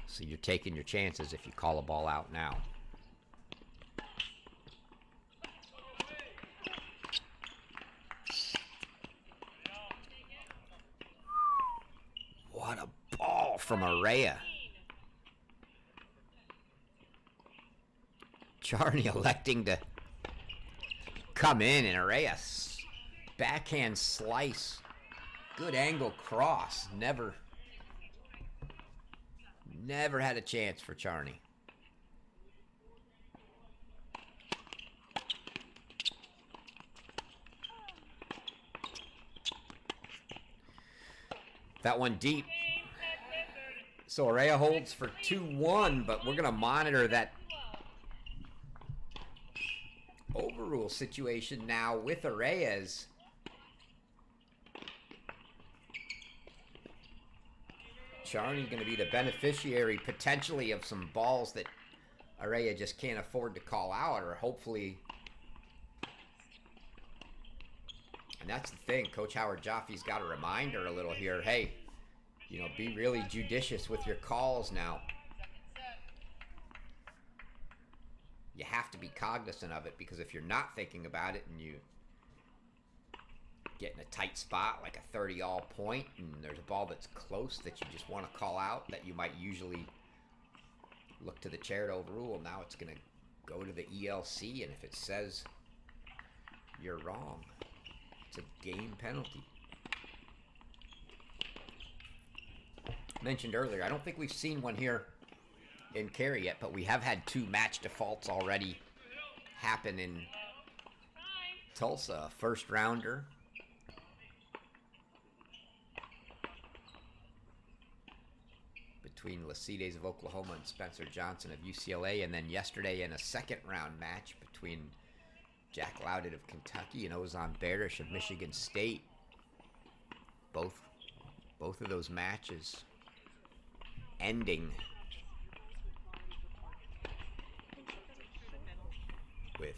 S1: So you're taking your chances if you call a ball out now. What a ball from Herea. Charney electing to come in, and Herea backhand slice. Good angle cross. Never had a chance for Charney. That one deep. So Herea holds for 2-1, but we're going to monitor that overrule situation now with Herea's. Charney going to be the beneficiary potentially of some balls that Herea just can't afford to call out, or hopefully. And that's the thing. Coach Howard Jaffe's got to remind her a little here. Hey, you know, be really judicious with your calls now. You have to be cognizant of it, because if you're not thinking about it and you get in a tight spot like a 30-all point and there's a ball that's close that you just want to call out that you might usually look to the chair to overrule, now it's going to go to the ELC, and if it says you're wrong, it's a game penalty. Mentioned earlier, I don't think we've seen one here in Cary yet, but we have had 2 match defaults already happen in Tulsa. First rounder between Lacides of Oklahoma and Spencer Johnson of UCLA, and then yesterday in a second round match between Jack Loudon of Kentucky and Ozan Barish of Michigan State. Both of those matches ending with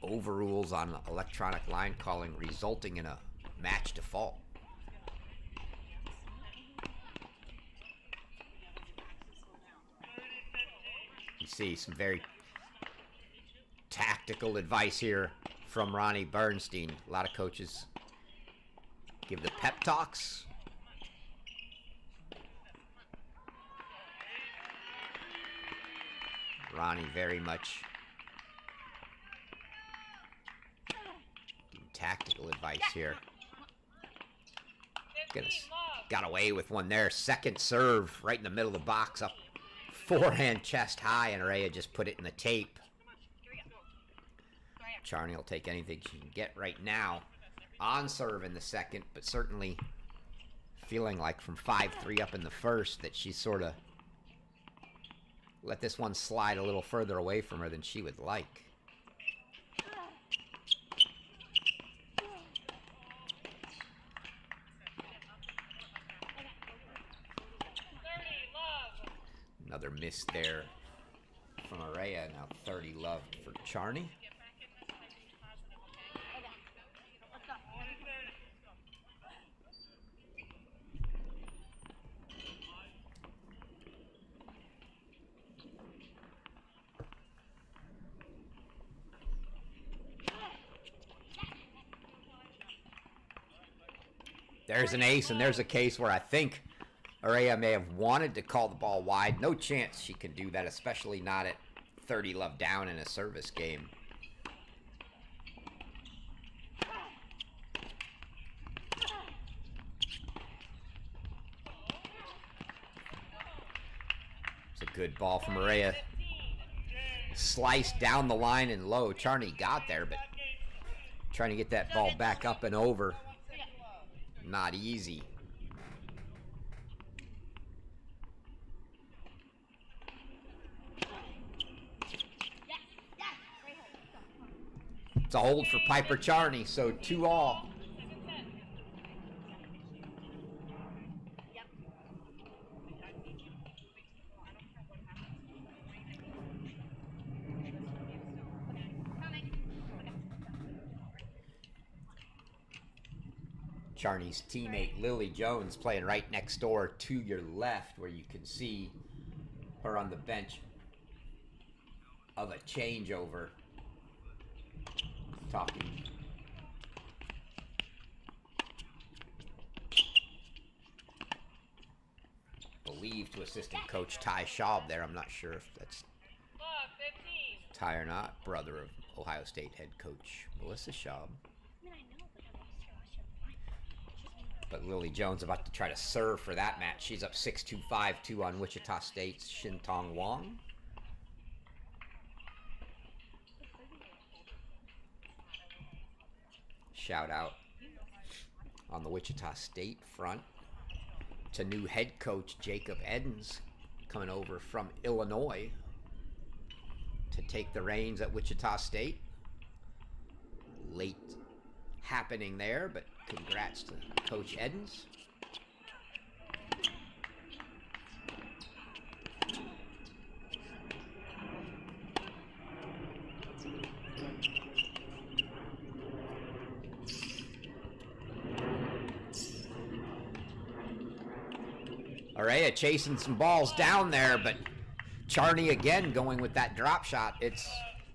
S1: overrules on electronic line calling, resulting in a match default. You see some very tactical advice here from Ronnie Bernstein. A lot of coaches give the pep talks. Ronnie very much giving tactical advice here. Goodness, got away with one there. Second serve right in the middle of the box, up forehand chest high, and Herea just put it in the tape. Charney will take anything she can get right now on serve in the second, but certainly feeling like from 5-3 up in the first that she sort of let this one slide a little further away from her than she would like. Another miss there from Herea. Now 30 love for Charney. There's an ace, and there's a case where I think Herea may have wanted to call the ball wide. No chance she can do that, especially not at 30 love down in a service game. It's a good ball from Herea. Sliced down the line and low. Charney got there, but trying to get that ball back up and over. Not easy. It's a hold for Piper Charney, so 2-all. Charney's teammate Lily Jones playing right next door to your left, where you can see her on the bench of a changeover. Talking. Believed to assistant coach Ty Schaub there. I'm not sure if that's Ty or not. Brother of Ohio State head coach Melissa Schaub. But Lily Jones about to try to serve for that match. She's up 6-2, 5-2 on Wichita State's Shintong Wong. Shout out on the Wichita State front to new head coach Jacob Edens, coming over from Illinois to take the reins at Wichita State. Late happening there, but congrats to Coach Edens. Herea chasing some balls down there, but Charney again going with that drop shot. It's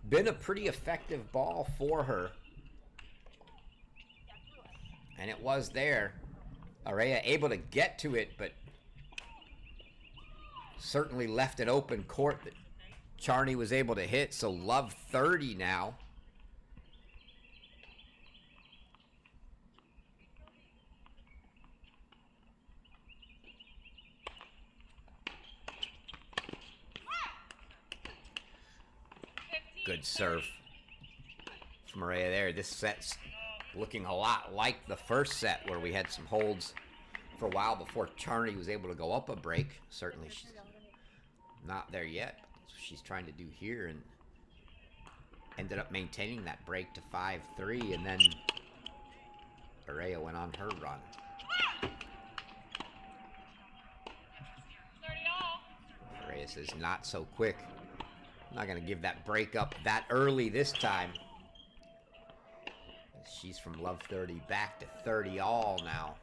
S1: been a pretty effective ball for her. And it was there. Herea able to get to it, but certainly left an open court that Charney was able to hit. So love 30 now. Good serve from Herea there. This set's looking a lot like the first set where we had some holds for a while before Charney was able to go up a break. Certainly she's not there yet. That's what she's trying to do here, and ended up maintaining that break to 5-3, and then Herea went on her run. Herea says not so quick. I'm not going to give that break up that early this time. She's from love 30 back to 30 all now.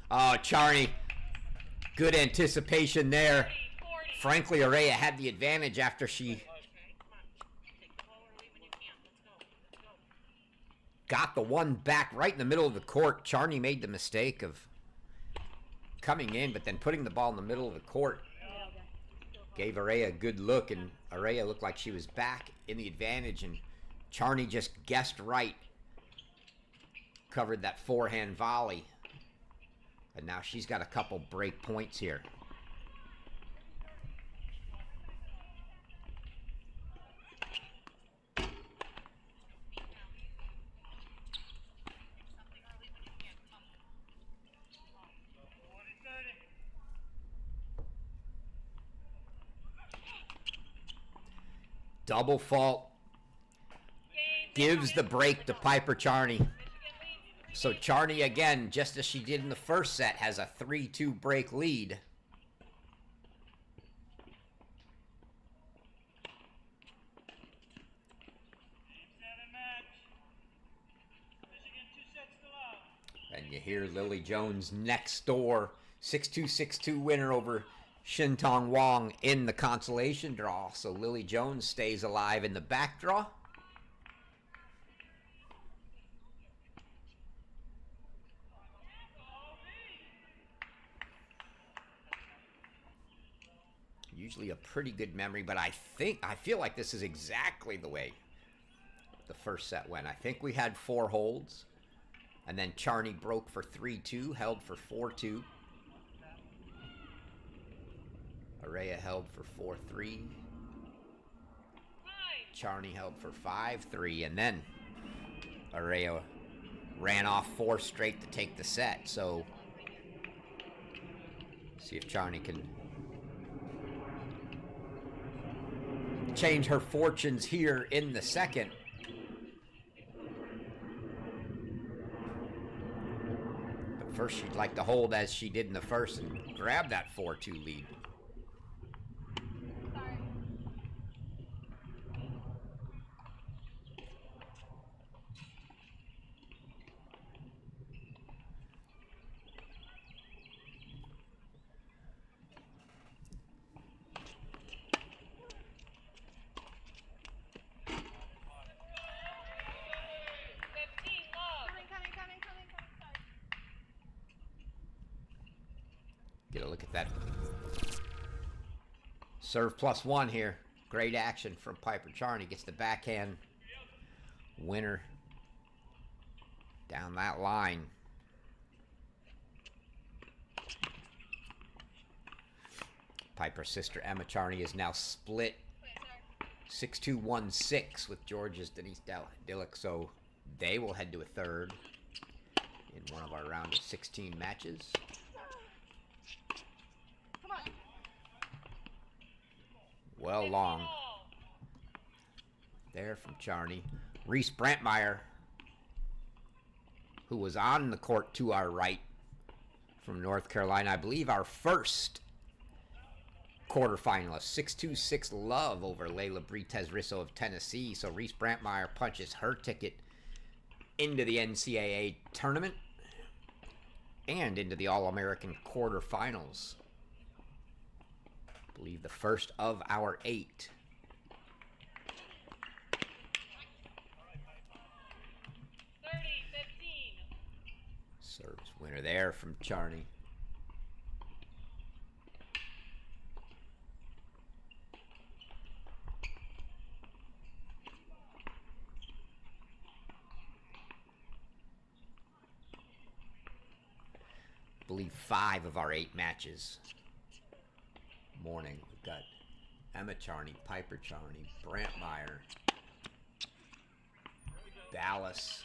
S1: Oh, Charney. Good anticipation there. Frankly, Herea had the advantage after she got the one back right in the middle of the court. Charney made the mistake of coming in, but then putting the ball in the middle of the court Gave Herea a good look, and Herea looked like she was back in the advantage, and Charney just guessed right. Covered that forehand volley. And now she's got a couple break points here. Double fault. Gives the break to Piper Charney. So Charney, again, just as she did in the first set, has a 3-2 break lead. And you hear Lily Jones next door. 6-2, 6-2 winner over Shintong Wong in the consolation draw. So Lily Jones stays alive in the back draw. Usually a pretty good memory, but I feel like this is exactly the way the first set went. I think we had 4 holds, and then Charney broke for 3-2, held for 4-2. Herea held for 4-3. Charney held for 5-3, and then Herea ran off 4 straight to take the set. So see if Charney can change her fortunes here in the second. But first she'd like to hold as she did in the first and grab that 4-2 lead. Get a look at that. Serve +1 here. Great action from Piper Charney. Gets the backhand winner down that line. Piper's sister Emma Charney is now split 6-2, 1-6 with Georgia's Denise Dillick. So they will head to a third in one of our round of 16 matches. Well long there from Charney. Reese Brantmeyer, who was on the court to our right from North Carolina. I believe our first quarterfinalist. 6-2, 6-love over Layla Brites Risso of Tennessee. So Reese Brantmeyer punches her ticket into the NCAA tournament and into the All-American quarterfinals. I believe the first of our 8. Serves winner there from Charney. I believe 5 of our 8 matches. Morning, we've got Emma Charney, Piper Charney, Brantmeyer, Dallas,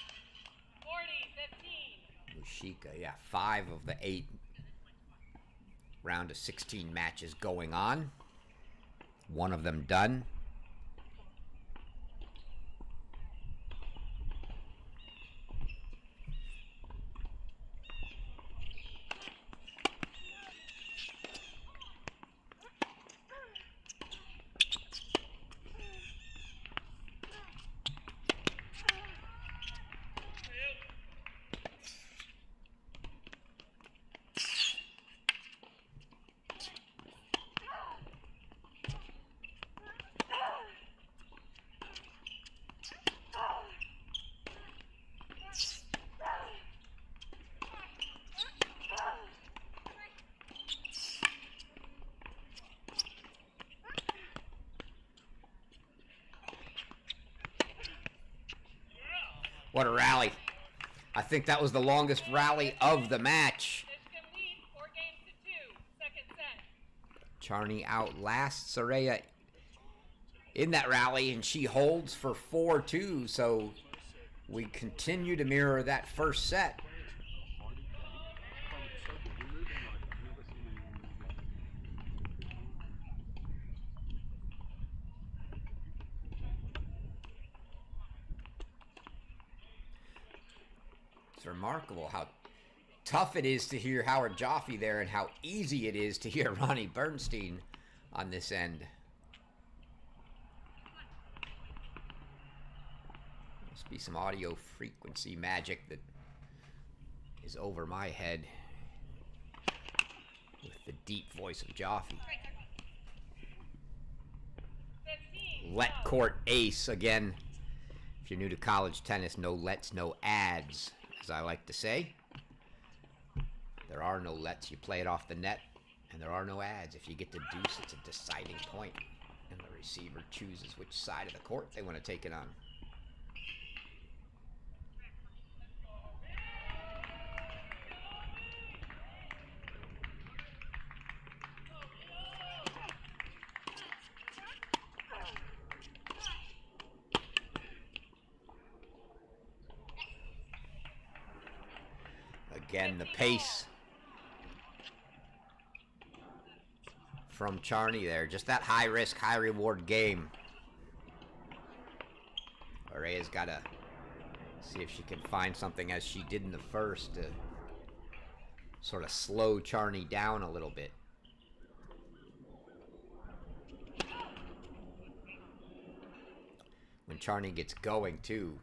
S1: 40-15. Mushika. Yeah, 5 of the 8 round of 16 matches going on. 1 of them done. What a rally. I think that was the longest rally of the match.
S2: Michigan leads 4 games to 2. Second set.
S1: Charney outlasts Herea in that rally, and she holds for 4-2, so we continue to mirror that first set. It's remarkable how tough it is to hear Howard Jaffe there and how easy it is to hear Ronnie Bernstein on this end. Must be some audio frequency magic that is over my head with the deep voice of Jaffe. Let court ace again. If you're new to college tennis, no lets, no ads, as I like to say. There are no lets, you play it off the net, and there are no ads. If you get to deuce, it's a deciding point, and the receiver chooses which side of the court they want to take it on. Again, the pace from Charney there. Just that high risk, high reward game. Herea's got to see if she can find something, as she did in the first, to sort of slow Charney down a little bit. When Charney gets going, too,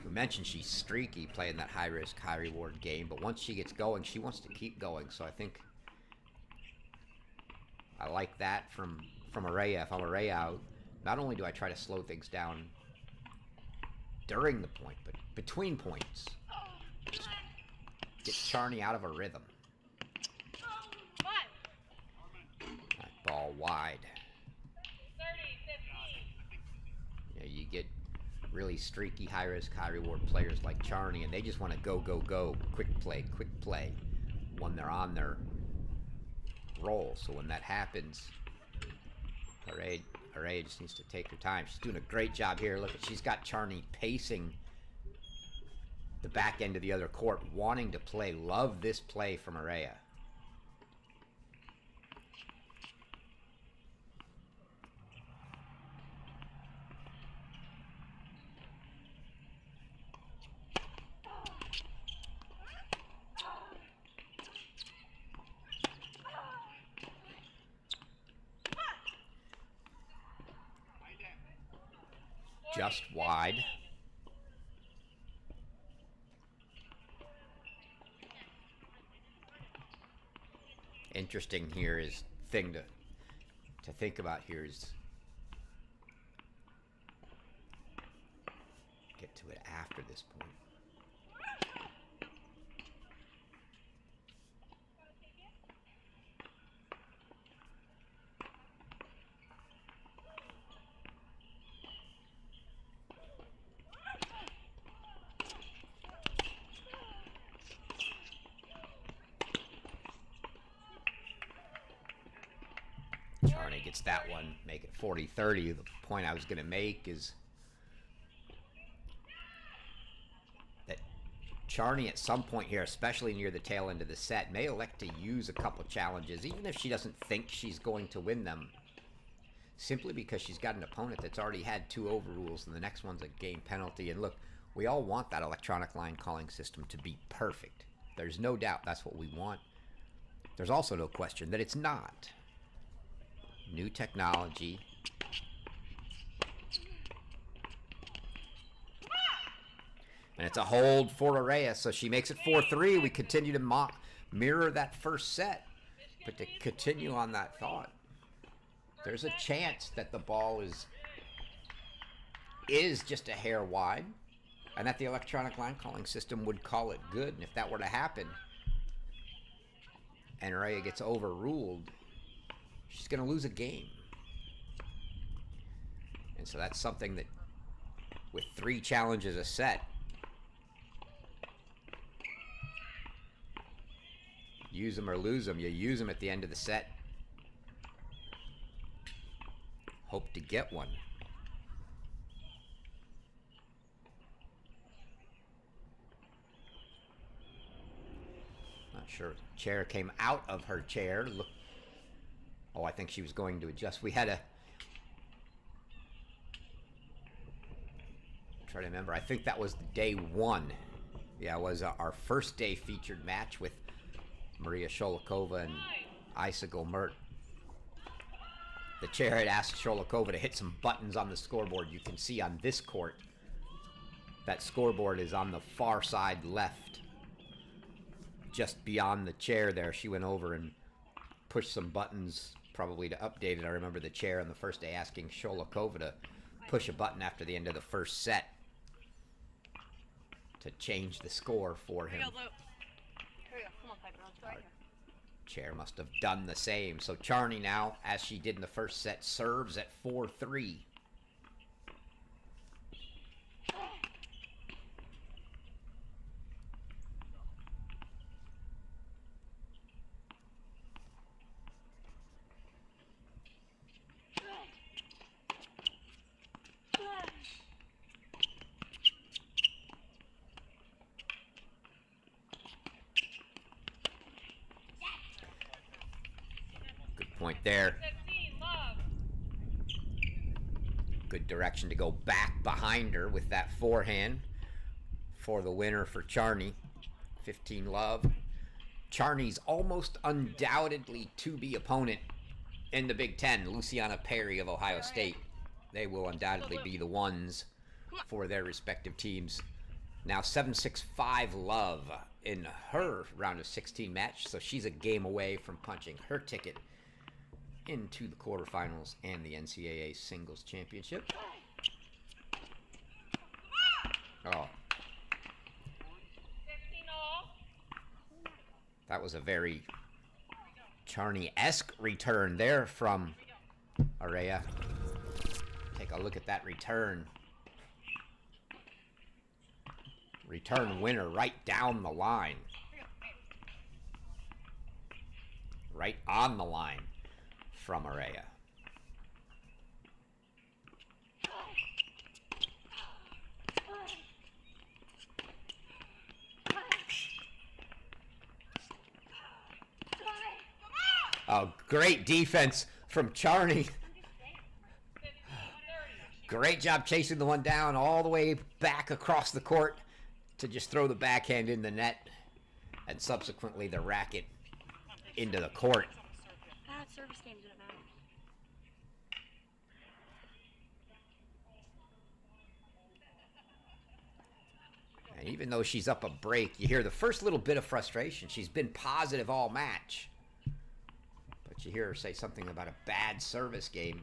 S1: we mentioned she's streaky playing that high-risk, high-reward game, but once she gets going, she wants to keep going. So I think I like that from Herea. If I'm Herea out, not only do I try to slow things down during the point, but between points. Just get Charney out of a rhythm. That ball wide.
S2: 30-15.
S1: You know, you get really streaky, high-risk, high-reward players like Charney, and they just want to go, go, go, quick play, when they're on their roll. So when that happens, Herea just needs to take her time. She's doing a great job here. Look, she's got Charney pacing the back end of the other court, wanting to play. Love this play from Herea. Just wide. Interesting here is thing to think about here is get to it after this point. Charney gets that one, make it 40-30. The point I was going to make is that Charney at some point here, especially near the tail end of the set, may elect to use a couple challenges, even if she doesn't think she's going to win them, simply because she's got an opponent that's already had 2 overrules, and the next one's a game penalty. And look, we all want that electronic line calling system to be perfect. There's no doubt that's what we want. There's also no question that it's not. New technology. And it's a hold for Herea, so she makes it 4-3. We continue to mirror that first set. But to continue on that thought, there's a chance that the ball is just a hair wide, and that the electronic line calling system would call it good. And if that were to happen, and Herea gets overruled, she's going to lose a game. And so that's something that, with 3 challenges a set, use them or lose them. You use them at the end of the set. Hope to get one. Not sure. Chair came out of her chair. Look. Oh, I think she was going to adjust. We had a... Try to remember. I think that was day 1. Yeah, it was our first day featured match with Maria Sholikova and Isa Gomert. The chair had asked Sholikova to hit some buttons on the scoreboard. You can see on this court, that scoreboard is on the far side left. Just beyond the chair there, she went over and pushed some buttons, probably to update it. I remember the chair on the first day asking Sholikova to push a button after the end of the first set to change the score for him.
S3: Here we go. Come on, Piper. Let's go right here.
S1: Chair must have done the same. So Charney now, as she did in the first set, serves at 4-3. Point there. Good direction to go back behind her with that forehand for the winner for Charney. 15 love. Charney's almost undoubtedly to-be opponent in the Big Ten, Luciana Perry of Ohio State. They will undoubtedly be the ones for their respective teams. Now 7-6-5 love in her round of 16 match, so she's a game away from punching her ticket into the quarterfinals and the NCAA Singles Championship. Oh. That was a very Charney-esque return there from Herea. Take a look at that return. Return winner right down the line. Right on the line from Herea. Oh, great defense from Charney. Great job chasing the one down all the way back across the court to just throw the backhand in the net and subsequently the racket into the court.
S3: That service game didn't matter.
S1: And even though she's up a break, you hear the first little bit of frustration. She's been positive all match. But you hear her say something about a bad service game.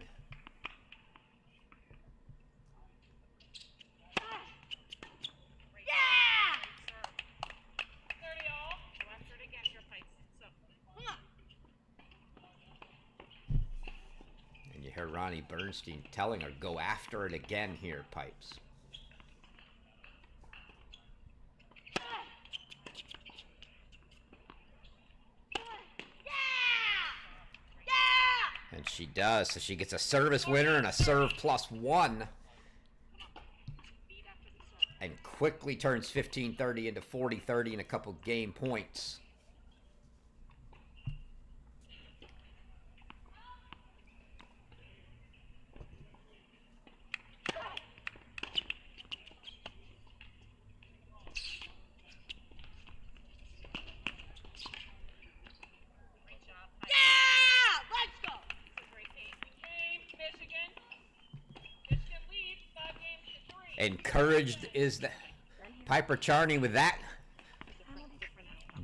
S1: And you hear Ronnie Bernstein telling her, go after it again here, Pipes. And she does, so she gets a service winner and a serve +1. And quickly turns 15-30 into 40-30 in a couple game points. Encouraged is the Piper Charney with that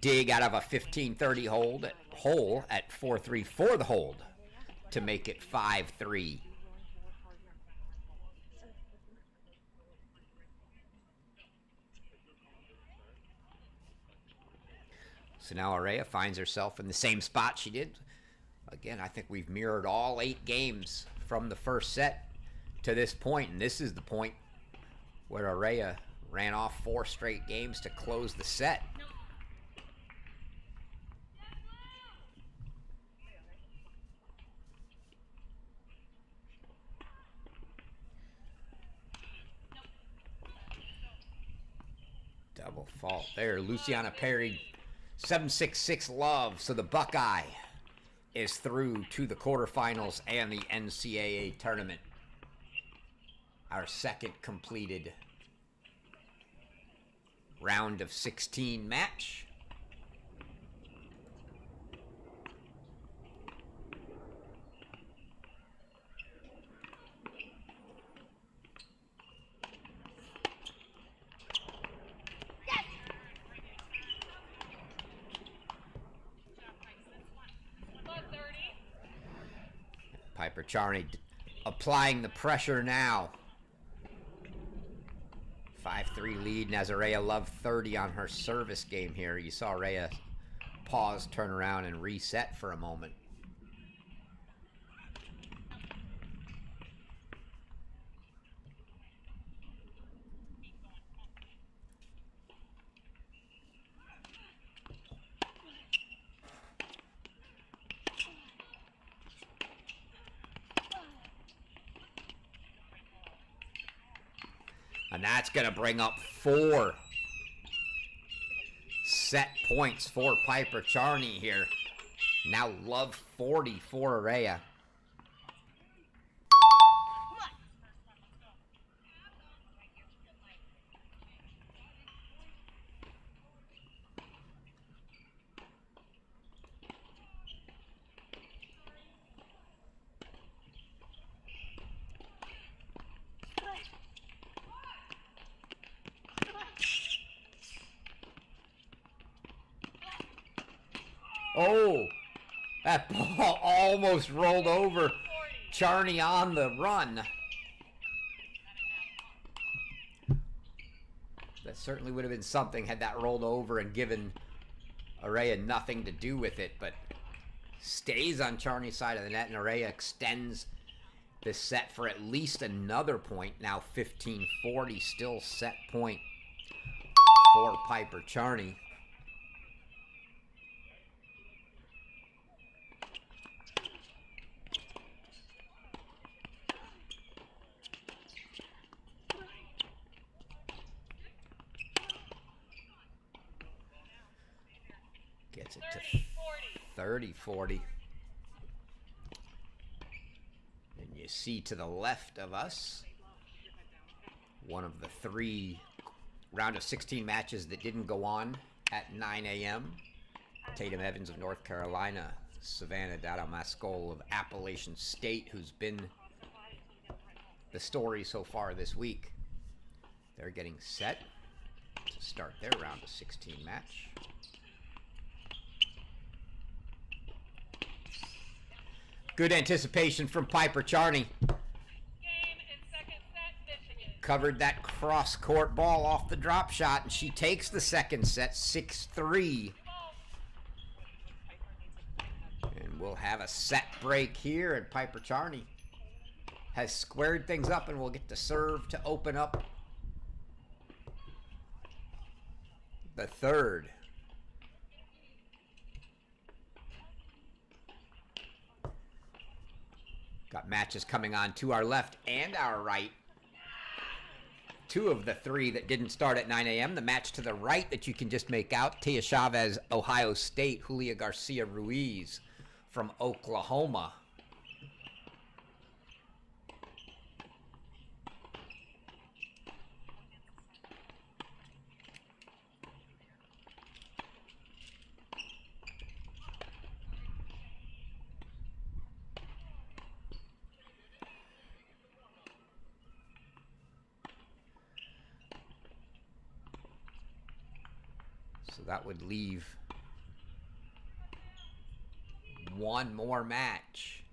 S1: dig out of a 15-30 hole at 4-3 for the hold to make it 5-3. So now Herea finds herself in the same spot she did. Again, I think we've mirrored all 8 games from the first set to this point, and this is the point where Herea ran off 4 straight games to close the set. Double fault there. Luciana Perry, 766 love. So the Buckeye is through to the quarterfinals and the NCAA tournament. Our second completed round of 16 match. Piper Charney applying the pressure now. 5-3 lead. Nazarea Love 30 on her service game here. You saw Herea pause, turn around, and reset for a moment. And that's going to bring up 4 set points for Piper Charney here. Now Love 40 for Herea. Oh, that ball almost rolled over Charney on the run. That certainly would have been something had that rolled over and given Herea nothing to do with it, but stays on Charney's side of the net, and Herea extends this set for at least another point. Now 15-40, still set point for Piper Charney. Gets it to 30-40. And you see to the left of us one of the 3 round of 16 matches that didn't go on at 9 a.m. Tatum Evans of North Carolina, Savannah Dadamascol of Appalachian State, who's been the story so far this week. They're getting set to start their round of 16 match. Good anticipation from Piper Charney. Covered that cross-court ball off the drop shot, and she takes the second set, 6-3. And we'll have a set break here, and Piper Charney has squared things up, and we'll get to serve to open up the third. Got matches coming on to our left and our right. 2 of the 3 that didn't start at 9 a.m. The match to the right that you can just make out, Tia Chavez, Ohio State, Julia Garcia Ruiz from Oklahoma. So that would leave one more match.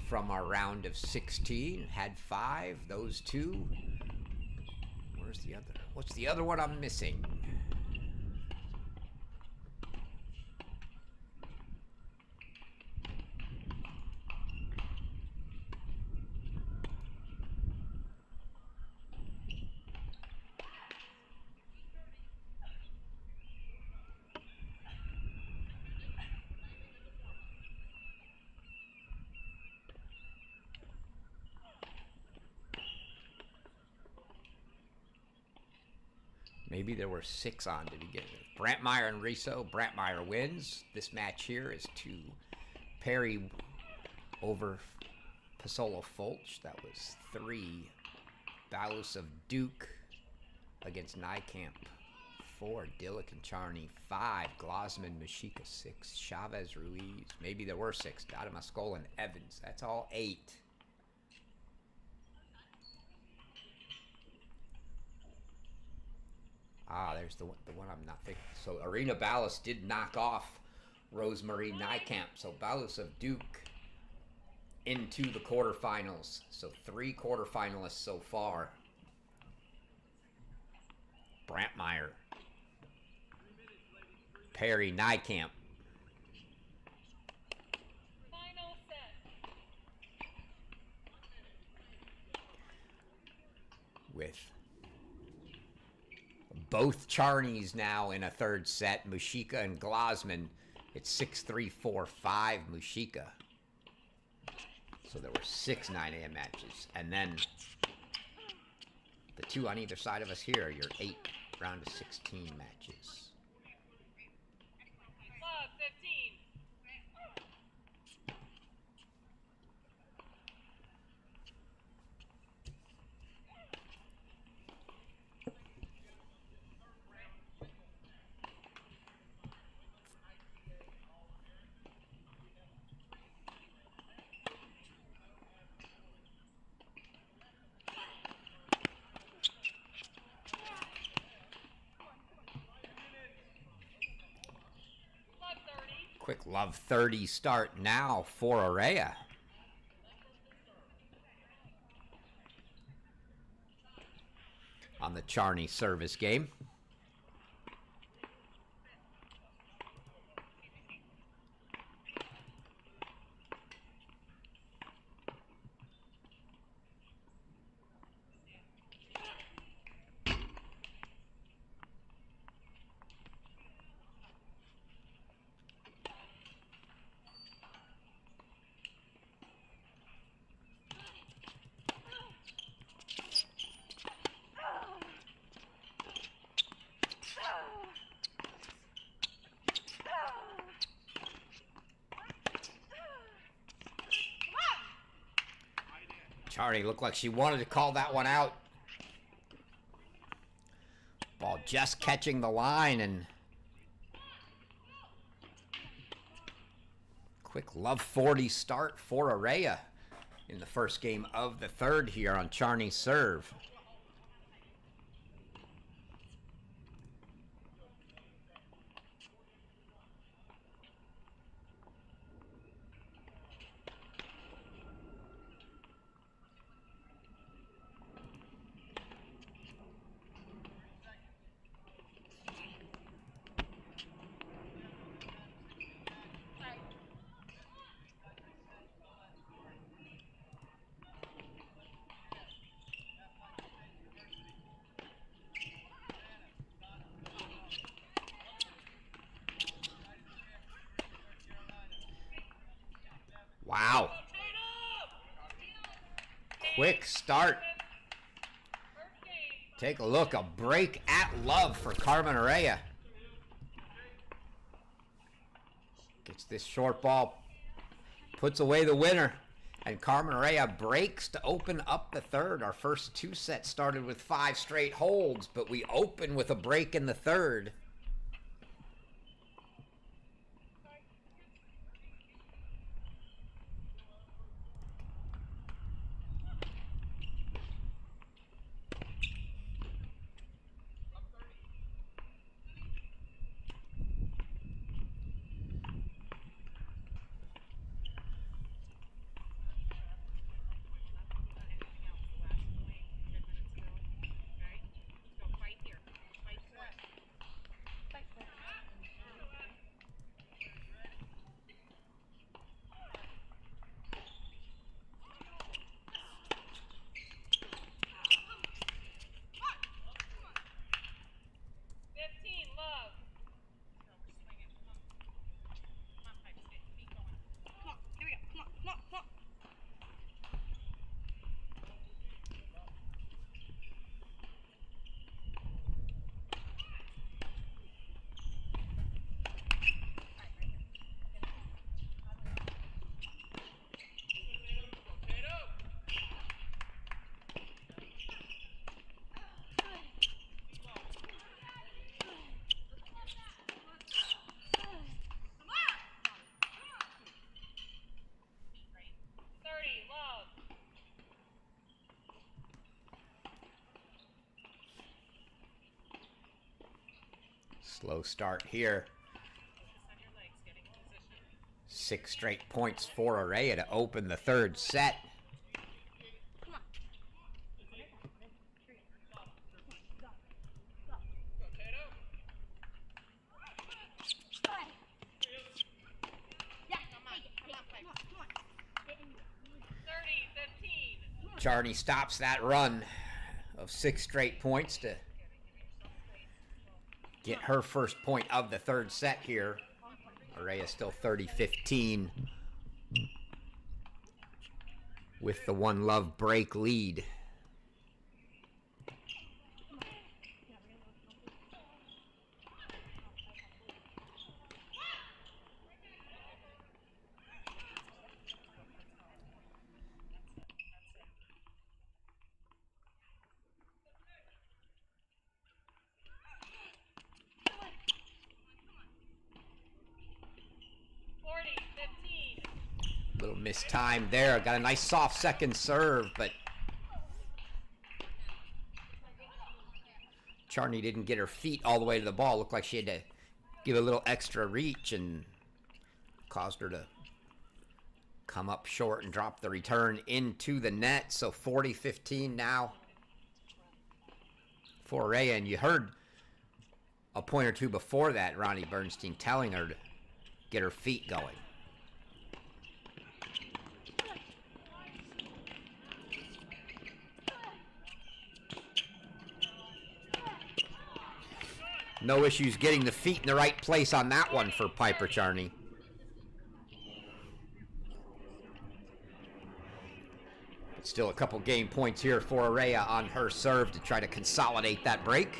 S1: From our round of 16, had 5, those 2. Where's the other? What's the other one I'm missing? Maybe there were 6 on to begin with. Brantmeyer and Riso. Brantmeyer wins. This match here is to Perry over Pasola Fulch. That was 3. Balus of Duke against Nykamp. 4. Dillick and Charney. 5. Glosman, Mashika. 6. Chavez, Ruiz. Maybe there were 6. Dadamascola and Evans. That's all 8. Ah, there's the one I'm not thinking. So Arena Ballas did knock off Rosemarie Nykamp. So Ballas of Duke into the quarterfinals. So 3 quarterfinalists so far. Brantmeyer, Perry, Nykamp.
S2: Final set.
S1: With both Charneys now in a third set. Mushika and Glosman. It's 6-3, 4-5 Mushika. So there were 6 9 a.m. matches. And then the 2 on either side of us here are your 8 round of 16 matches.
S2: Love 15. Love 30.
S1: Quick love 30 start now for Herea. On the Charney service game. Charney looked like she wanted to call that one out. Ball just catching the line, and quick love 40 start for Herea in the first game of the third here on Charney's serve. Wow. Quick start. Take a look. A break at love for Carmen Herea. Gets this short ball. Puts away the winner. And Carmen Herea breaks to open up the third. Our first 2 sets started with 5 straight holds, but we open with a break in the third. Slow start here.
S2: Focus on your legs, getting in position.
S1: 6 straight points for Herea to open the third set.
S3: Come on. Yeah, come on, come on.
S2: 30-15.
S1: Charney stops that run of 6 straight points to get her first point of the third set here. Herea still 30-15 with the one love break lead. Little missed time there. Got a nice soft second serve, but Charney didn't get her feet all the way to the ball. Looked like she had to give a little extra reach and caused her to come up short and drop the return into the net. So 40-15 now for Herea. And you heard a point or two before that, Ronnie Bernstein telling her to get her feet going. No issues getting the feet in the right place on that one for Piper Charney. But still a couple game points here for Herea on her serve to try to consolidate that break.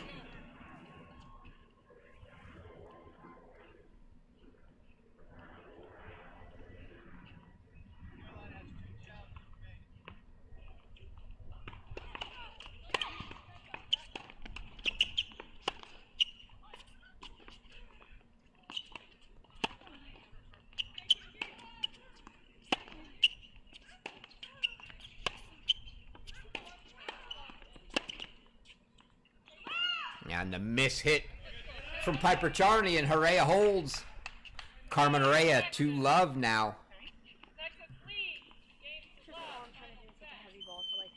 S1: And the miss hit from Piper Charney, and Herea holds. Carmen Herea to love now.
S3: Just all I'm trying to do is hit the heavy ball to like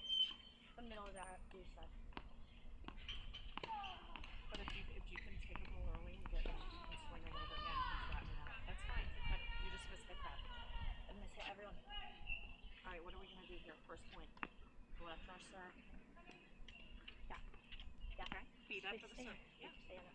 S3: the middle of that blue side.
S2: But if you can take a ball early and get you can swing a little bit more, you can flatten it out. That's fine. But you just mishit that.
S3: I'm gonna hit everyone.
S2: All right, what are we gonna do here? First point. Left our set.
S3: Yeah. Yeah.
S2: Okay. Feet up for the
S3: Stay
S2: serve.
S3: there.
S2: Yeah.
S3: Stay on it.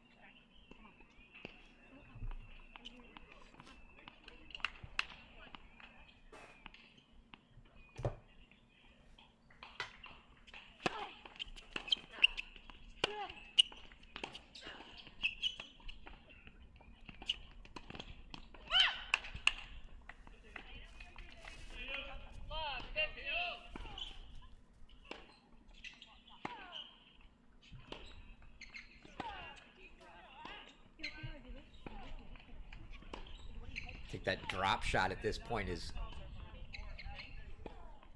S2: Love, 15.
S1: I think that drop shot at this point is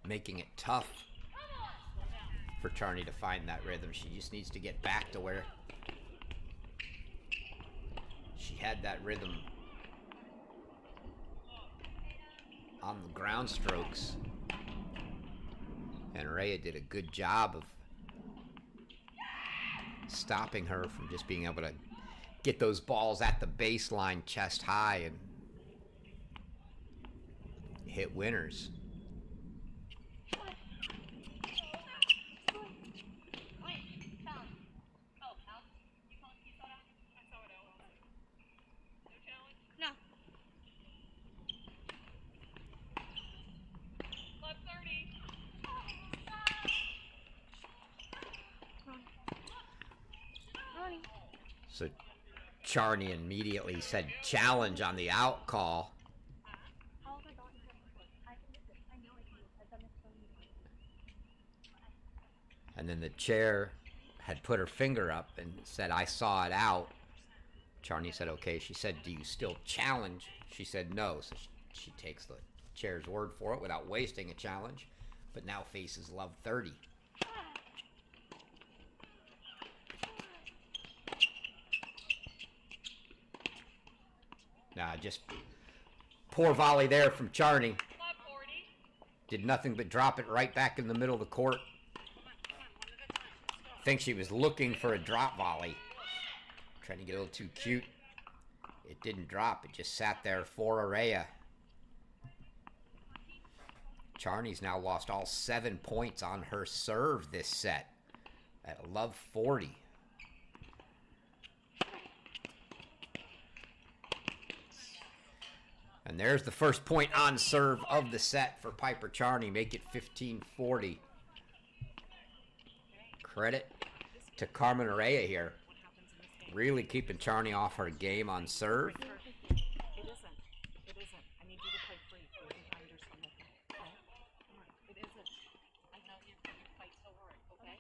S1: making it tough for Charney to find that rhythm. She just needs to get back to where she had that rhythm on the ground strokes. And Herea did a good job of stopping her from just being able to get those balls at the baseline chest high and hit winners.
S3: No.
S2: Love 30.
S3: Ronnie.
S1: So Charney immediately said challenge on the out call.
S3: How have I gotten here before? I can do this. I know I can do this. I've done this so many times.
S1: And then the chair had put her finger up and said, I saw it out. Charney said, okay. She said, do you still challenge? She said, no. So she takes the chair's word for it without wasting a challenge, but now faces Love 30. Nah, just poor volley there from Charney.
S2: Love 40.
S1: Did nothing but drop it right back in the middle of the court.
S2: Come on, one at a time. Let's go.
S1: I think she was looking for a drop volley. Trying to get a little too cute. It didn't drop. It just sat there for Herea. Charney's now lost all 7 points on her serve this set at love 40. And there's the first point on serve of the set for Piper Charney. Make it 15-40. Credit to Carmen Herea here. Really keeping Charney off her game on serve.
S2: It isn't. It isn't. I need you to play free. You can find your son. Okay? Come on. It isn't. I know you fight so hard. Okay?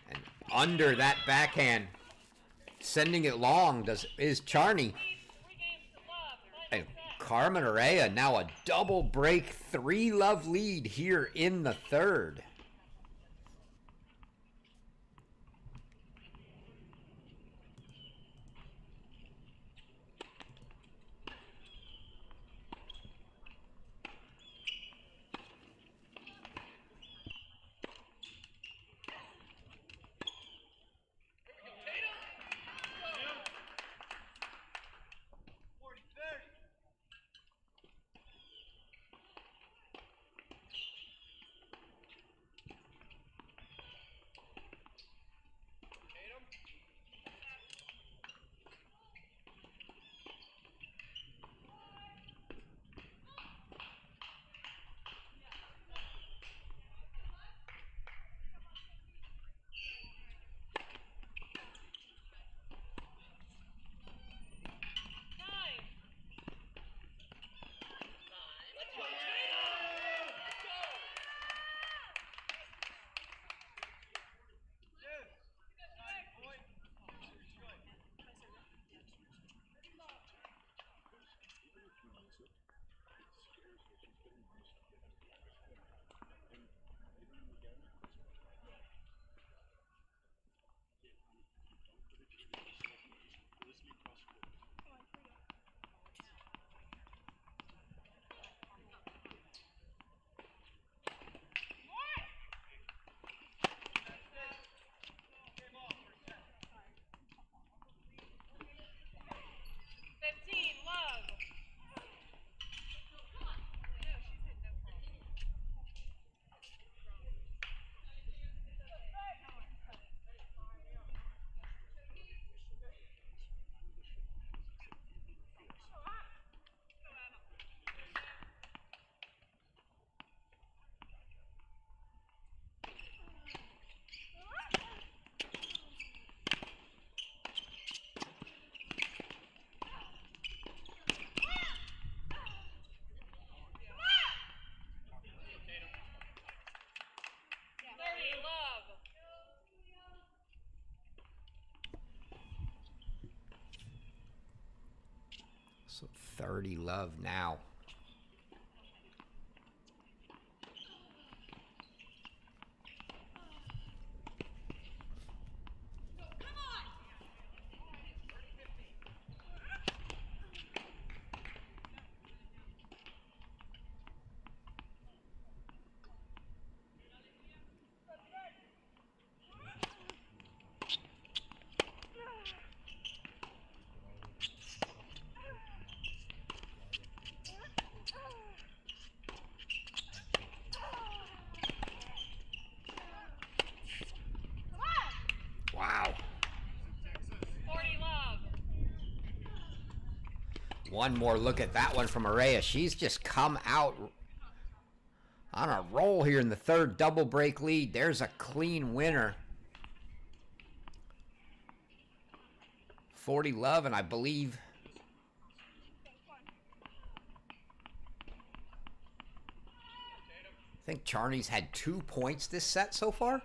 S1: And under that backhand, sending it long is Charney. And Carmen Herea now a double break 3-love lead here in the third. So 30-love now. Wow.
S2: 40 love.
S1: One more look at that one from Herea. She's just come out on a roll here in the third double break lead. There's a clean winner. 40 love, and I believe I think Charney's had 2 points this set so far.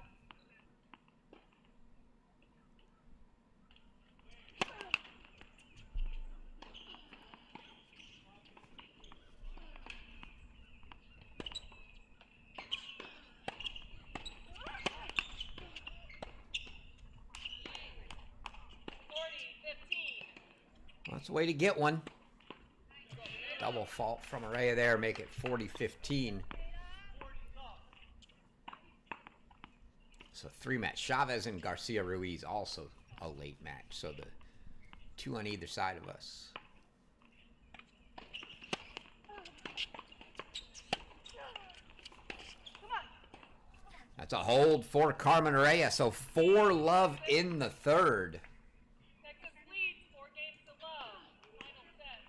S1: That's a way to get one. Double fault from Herea there, make it 40-15. So 3-match. Chavez and Garcia Ruiz also a late match. So the 2 on either side of us. That's a hold for Carmen Herea. So 4-love in the third.
S2: Texas leads 4 games to love. Final set.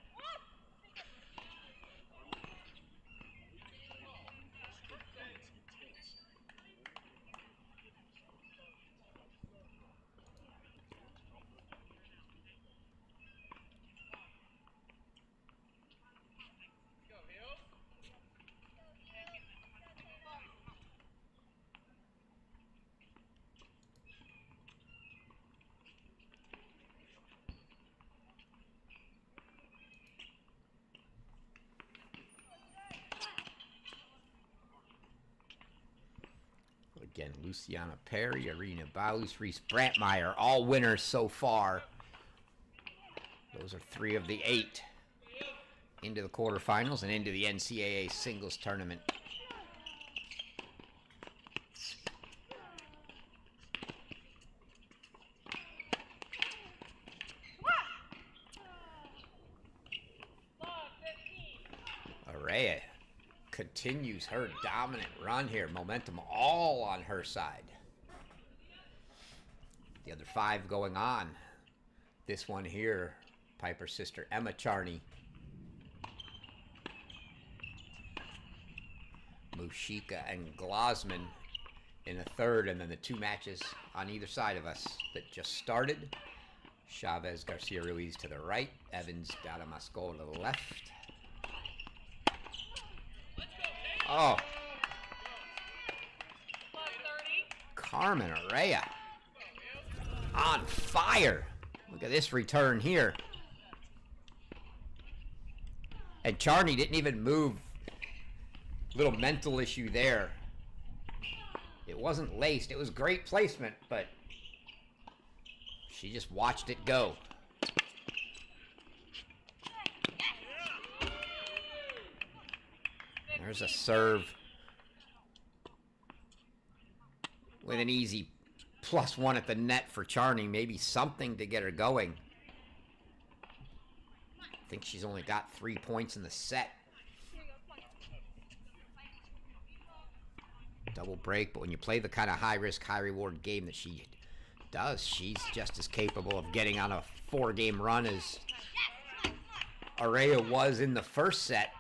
S1: Again, Luciana Perry, Irina Baus, Reese Brantmeyer, all winners so far. Those are 3 of the 8 into the quarterfinals and into the NCAA singles tournament. Herea continues her dominant run here. Momentum all on her side. The other 5 going on. This one here, Piper's sister Emma Charney. Mushika and Glosman in the third, and then the 2 matches on either side of us that just started. Chavez Garcia Ruiz to the right, Evans Dadamasco to the left. Oh. Carmen Herea on fire. Look at this return here. And Charney didn't even move. Little mental issue there. It wasn't laced. It was great placement, but she just watched it go. There's a serve with an easy +1 at the net for Charney. Maybe something to get her going. I think she's only got 3 points in the set. Double break, but when you play the kind of high-risk, high-reward game that she does, she's just as capable of getting on a 4-game run as Herea was in the first set.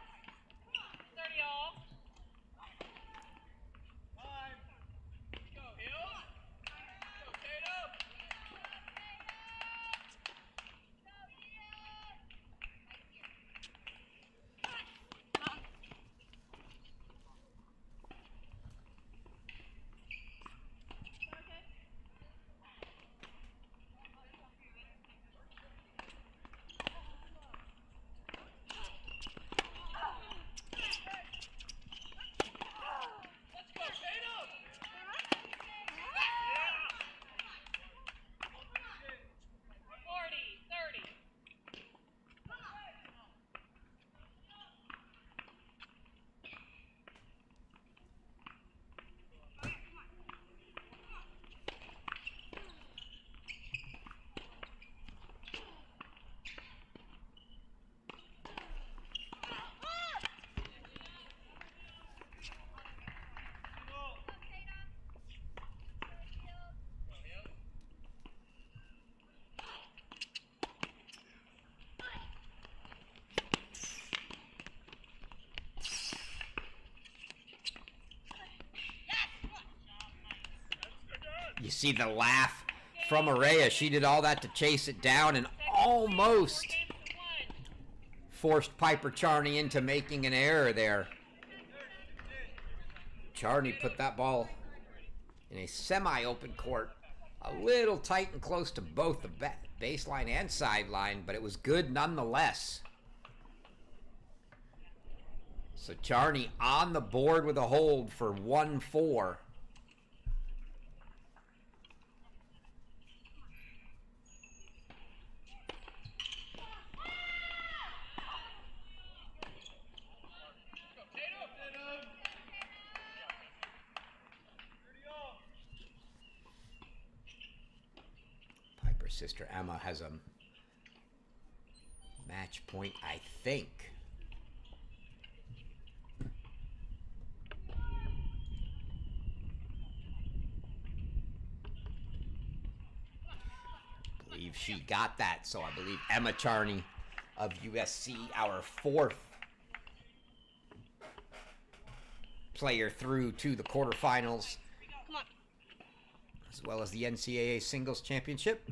S1: You see the laugh from Herea. She did all that to chase it down and almost forced Piper Charney into making an error there. Charney put that ball in a semi-open court, a little tight and close to both the baseline and sideline, but it was good nonetheless. So Charney on the board with a hold for 1-4. sister Emma has a match point, I think. I believe she got that, so I believe Emma Charney of USC, our 4th player through to the quarterfinals, as well as the NCAA Singles Championship.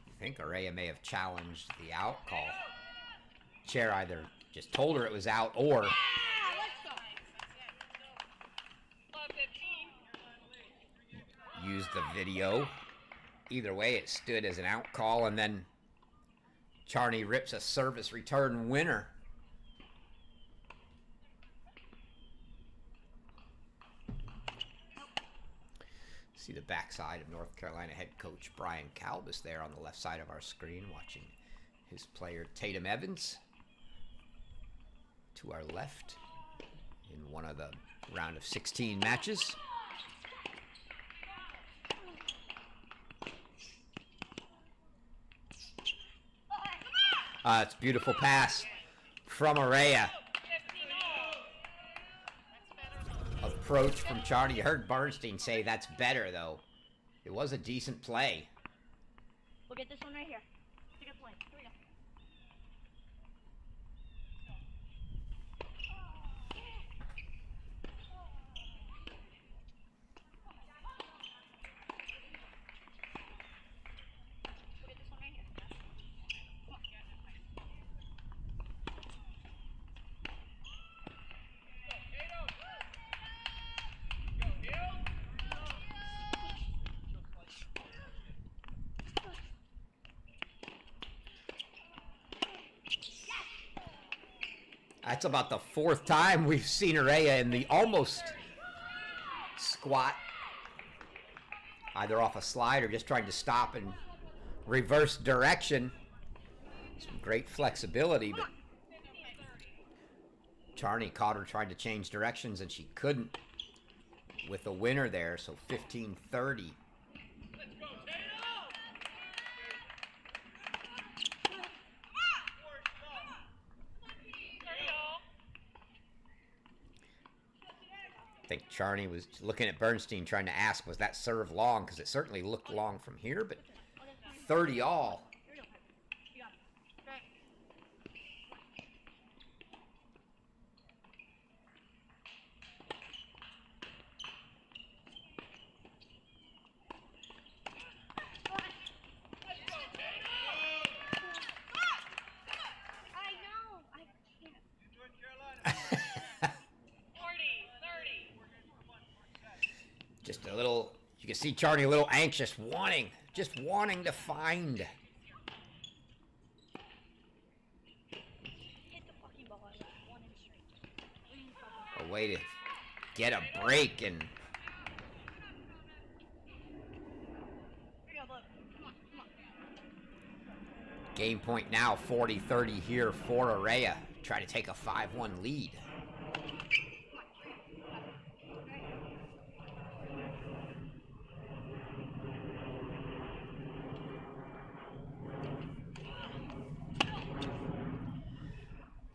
S1: I think Herea may have challenged the out call. Chair either just told her it was out or used the video. Either way, it stood as an out call, and then Charney rips a service return winner. See the backside of North Carolina head coach Brian Calbus there on the left side of our screen, watching his player Tatum Evans to our left in one of the round of 16 matches. It's a beautiful pass from Herea. Approach from Charney. You heard Bernstein say that's better, though. It was a decent play.
S3: We'll get this one right here. It's a good play. Here we go. We'll get this one right here.
S1: That's about the 4th time we've seen Herea in the almost squat, either off a slide or just trying to stop and reverse direction. Some great flexibility, but Charney caught her trying to change directions, and she couldn't with a winner there, so 15-30. I think Charney was looking at Bernstein trying to ask, was that serve long? Because it certainly looked long from here, but 30 all. Just a little, you can see Charney a little anxious, just wanting to find.
S3: Hit the fucking ball. One in straight.
S1: A way to get a break, and
S3: Here we go, look. Come on.
S1: game point now 40-30 here for Herea. Try to take a 5-1 lead.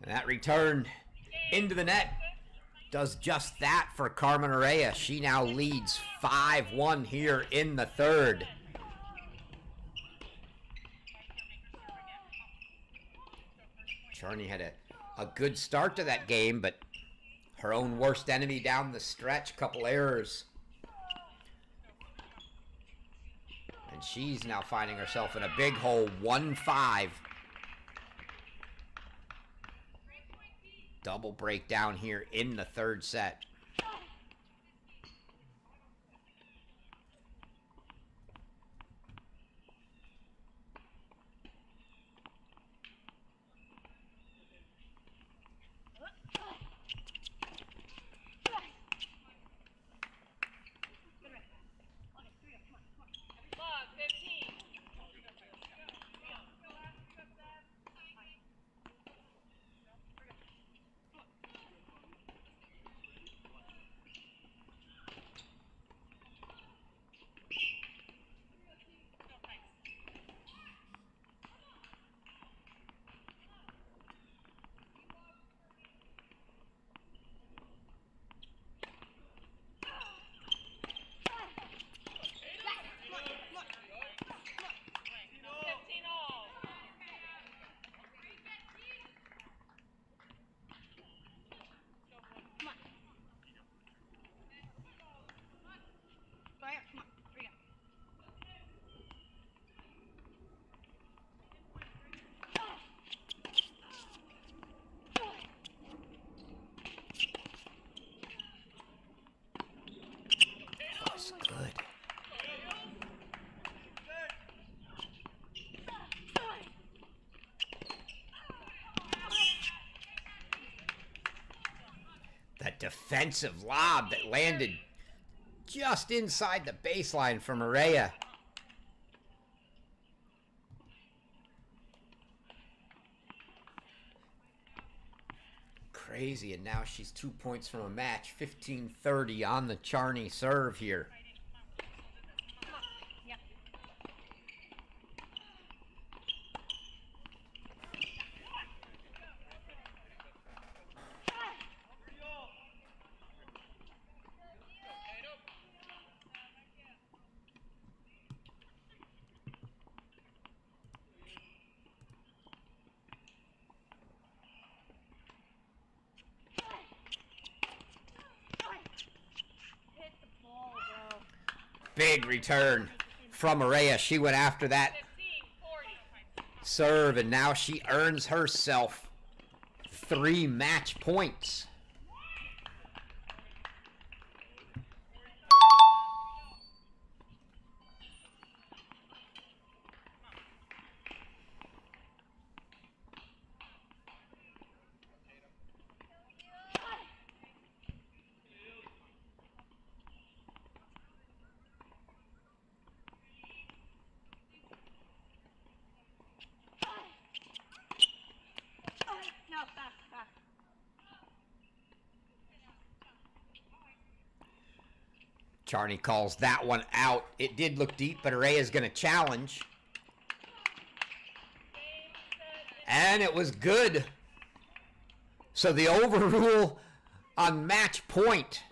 S1: And that return into the net does just that for Carmen Herea. She now leads 5-1 here in the 3rd. Charney had a good start to that game, but her own worst enemy down the stretch, couple errors. And And she's now finding herself in a big hole, 1-5. Double breakdown here in the third set. That defensive lob that landed just inside the baseline from Herea. Crazy, and now she's 2 points from a match. 15-30 on the Charney serve here. Big return from Herea. She went after that serve, and now she earns herself 3 match points. Charney calls that one out. It did look deep, but Herea is going to challenge. And it was good. So the overrule on match point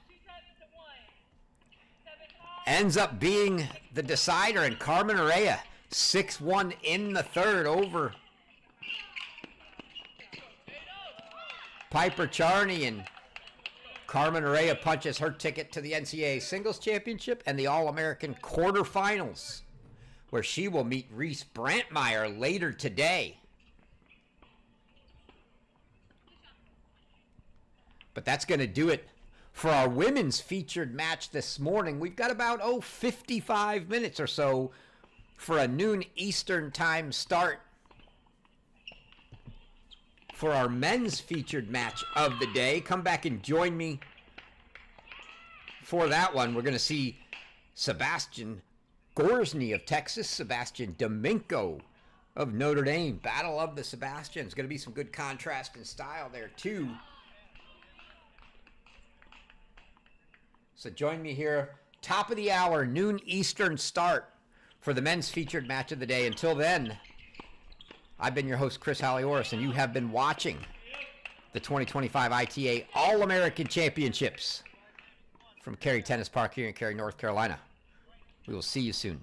S1: ends up being the decider, and Carmen Herea 6-1 in the third over Piper Charney, and Carmen Herea punches her ticket to the NCAA Singles Championship and the All-American quarterfinals, where she will meet Reese Brantmeyer later today. But that's going to do it for our women's featured match this morning. We've got about, 55 minutes or so for a noon Eastern time start for our men's featured match of the day. Come back and join me for that one. We're going to see Sebastian Gorsny of Texas, Sebastian Domingo of Notre Dame. Battle of the Sebastians. Going to be some good contrast and style there too. So join me here, top of the hour, noon Eastern start for the men's featured match of the day. Until then, I've been your host, Chris Halioris, and you have been watching the 2025 ITA All-American Championships from Cary Tennis Park here in Cary, North Carolina. We will see you soon.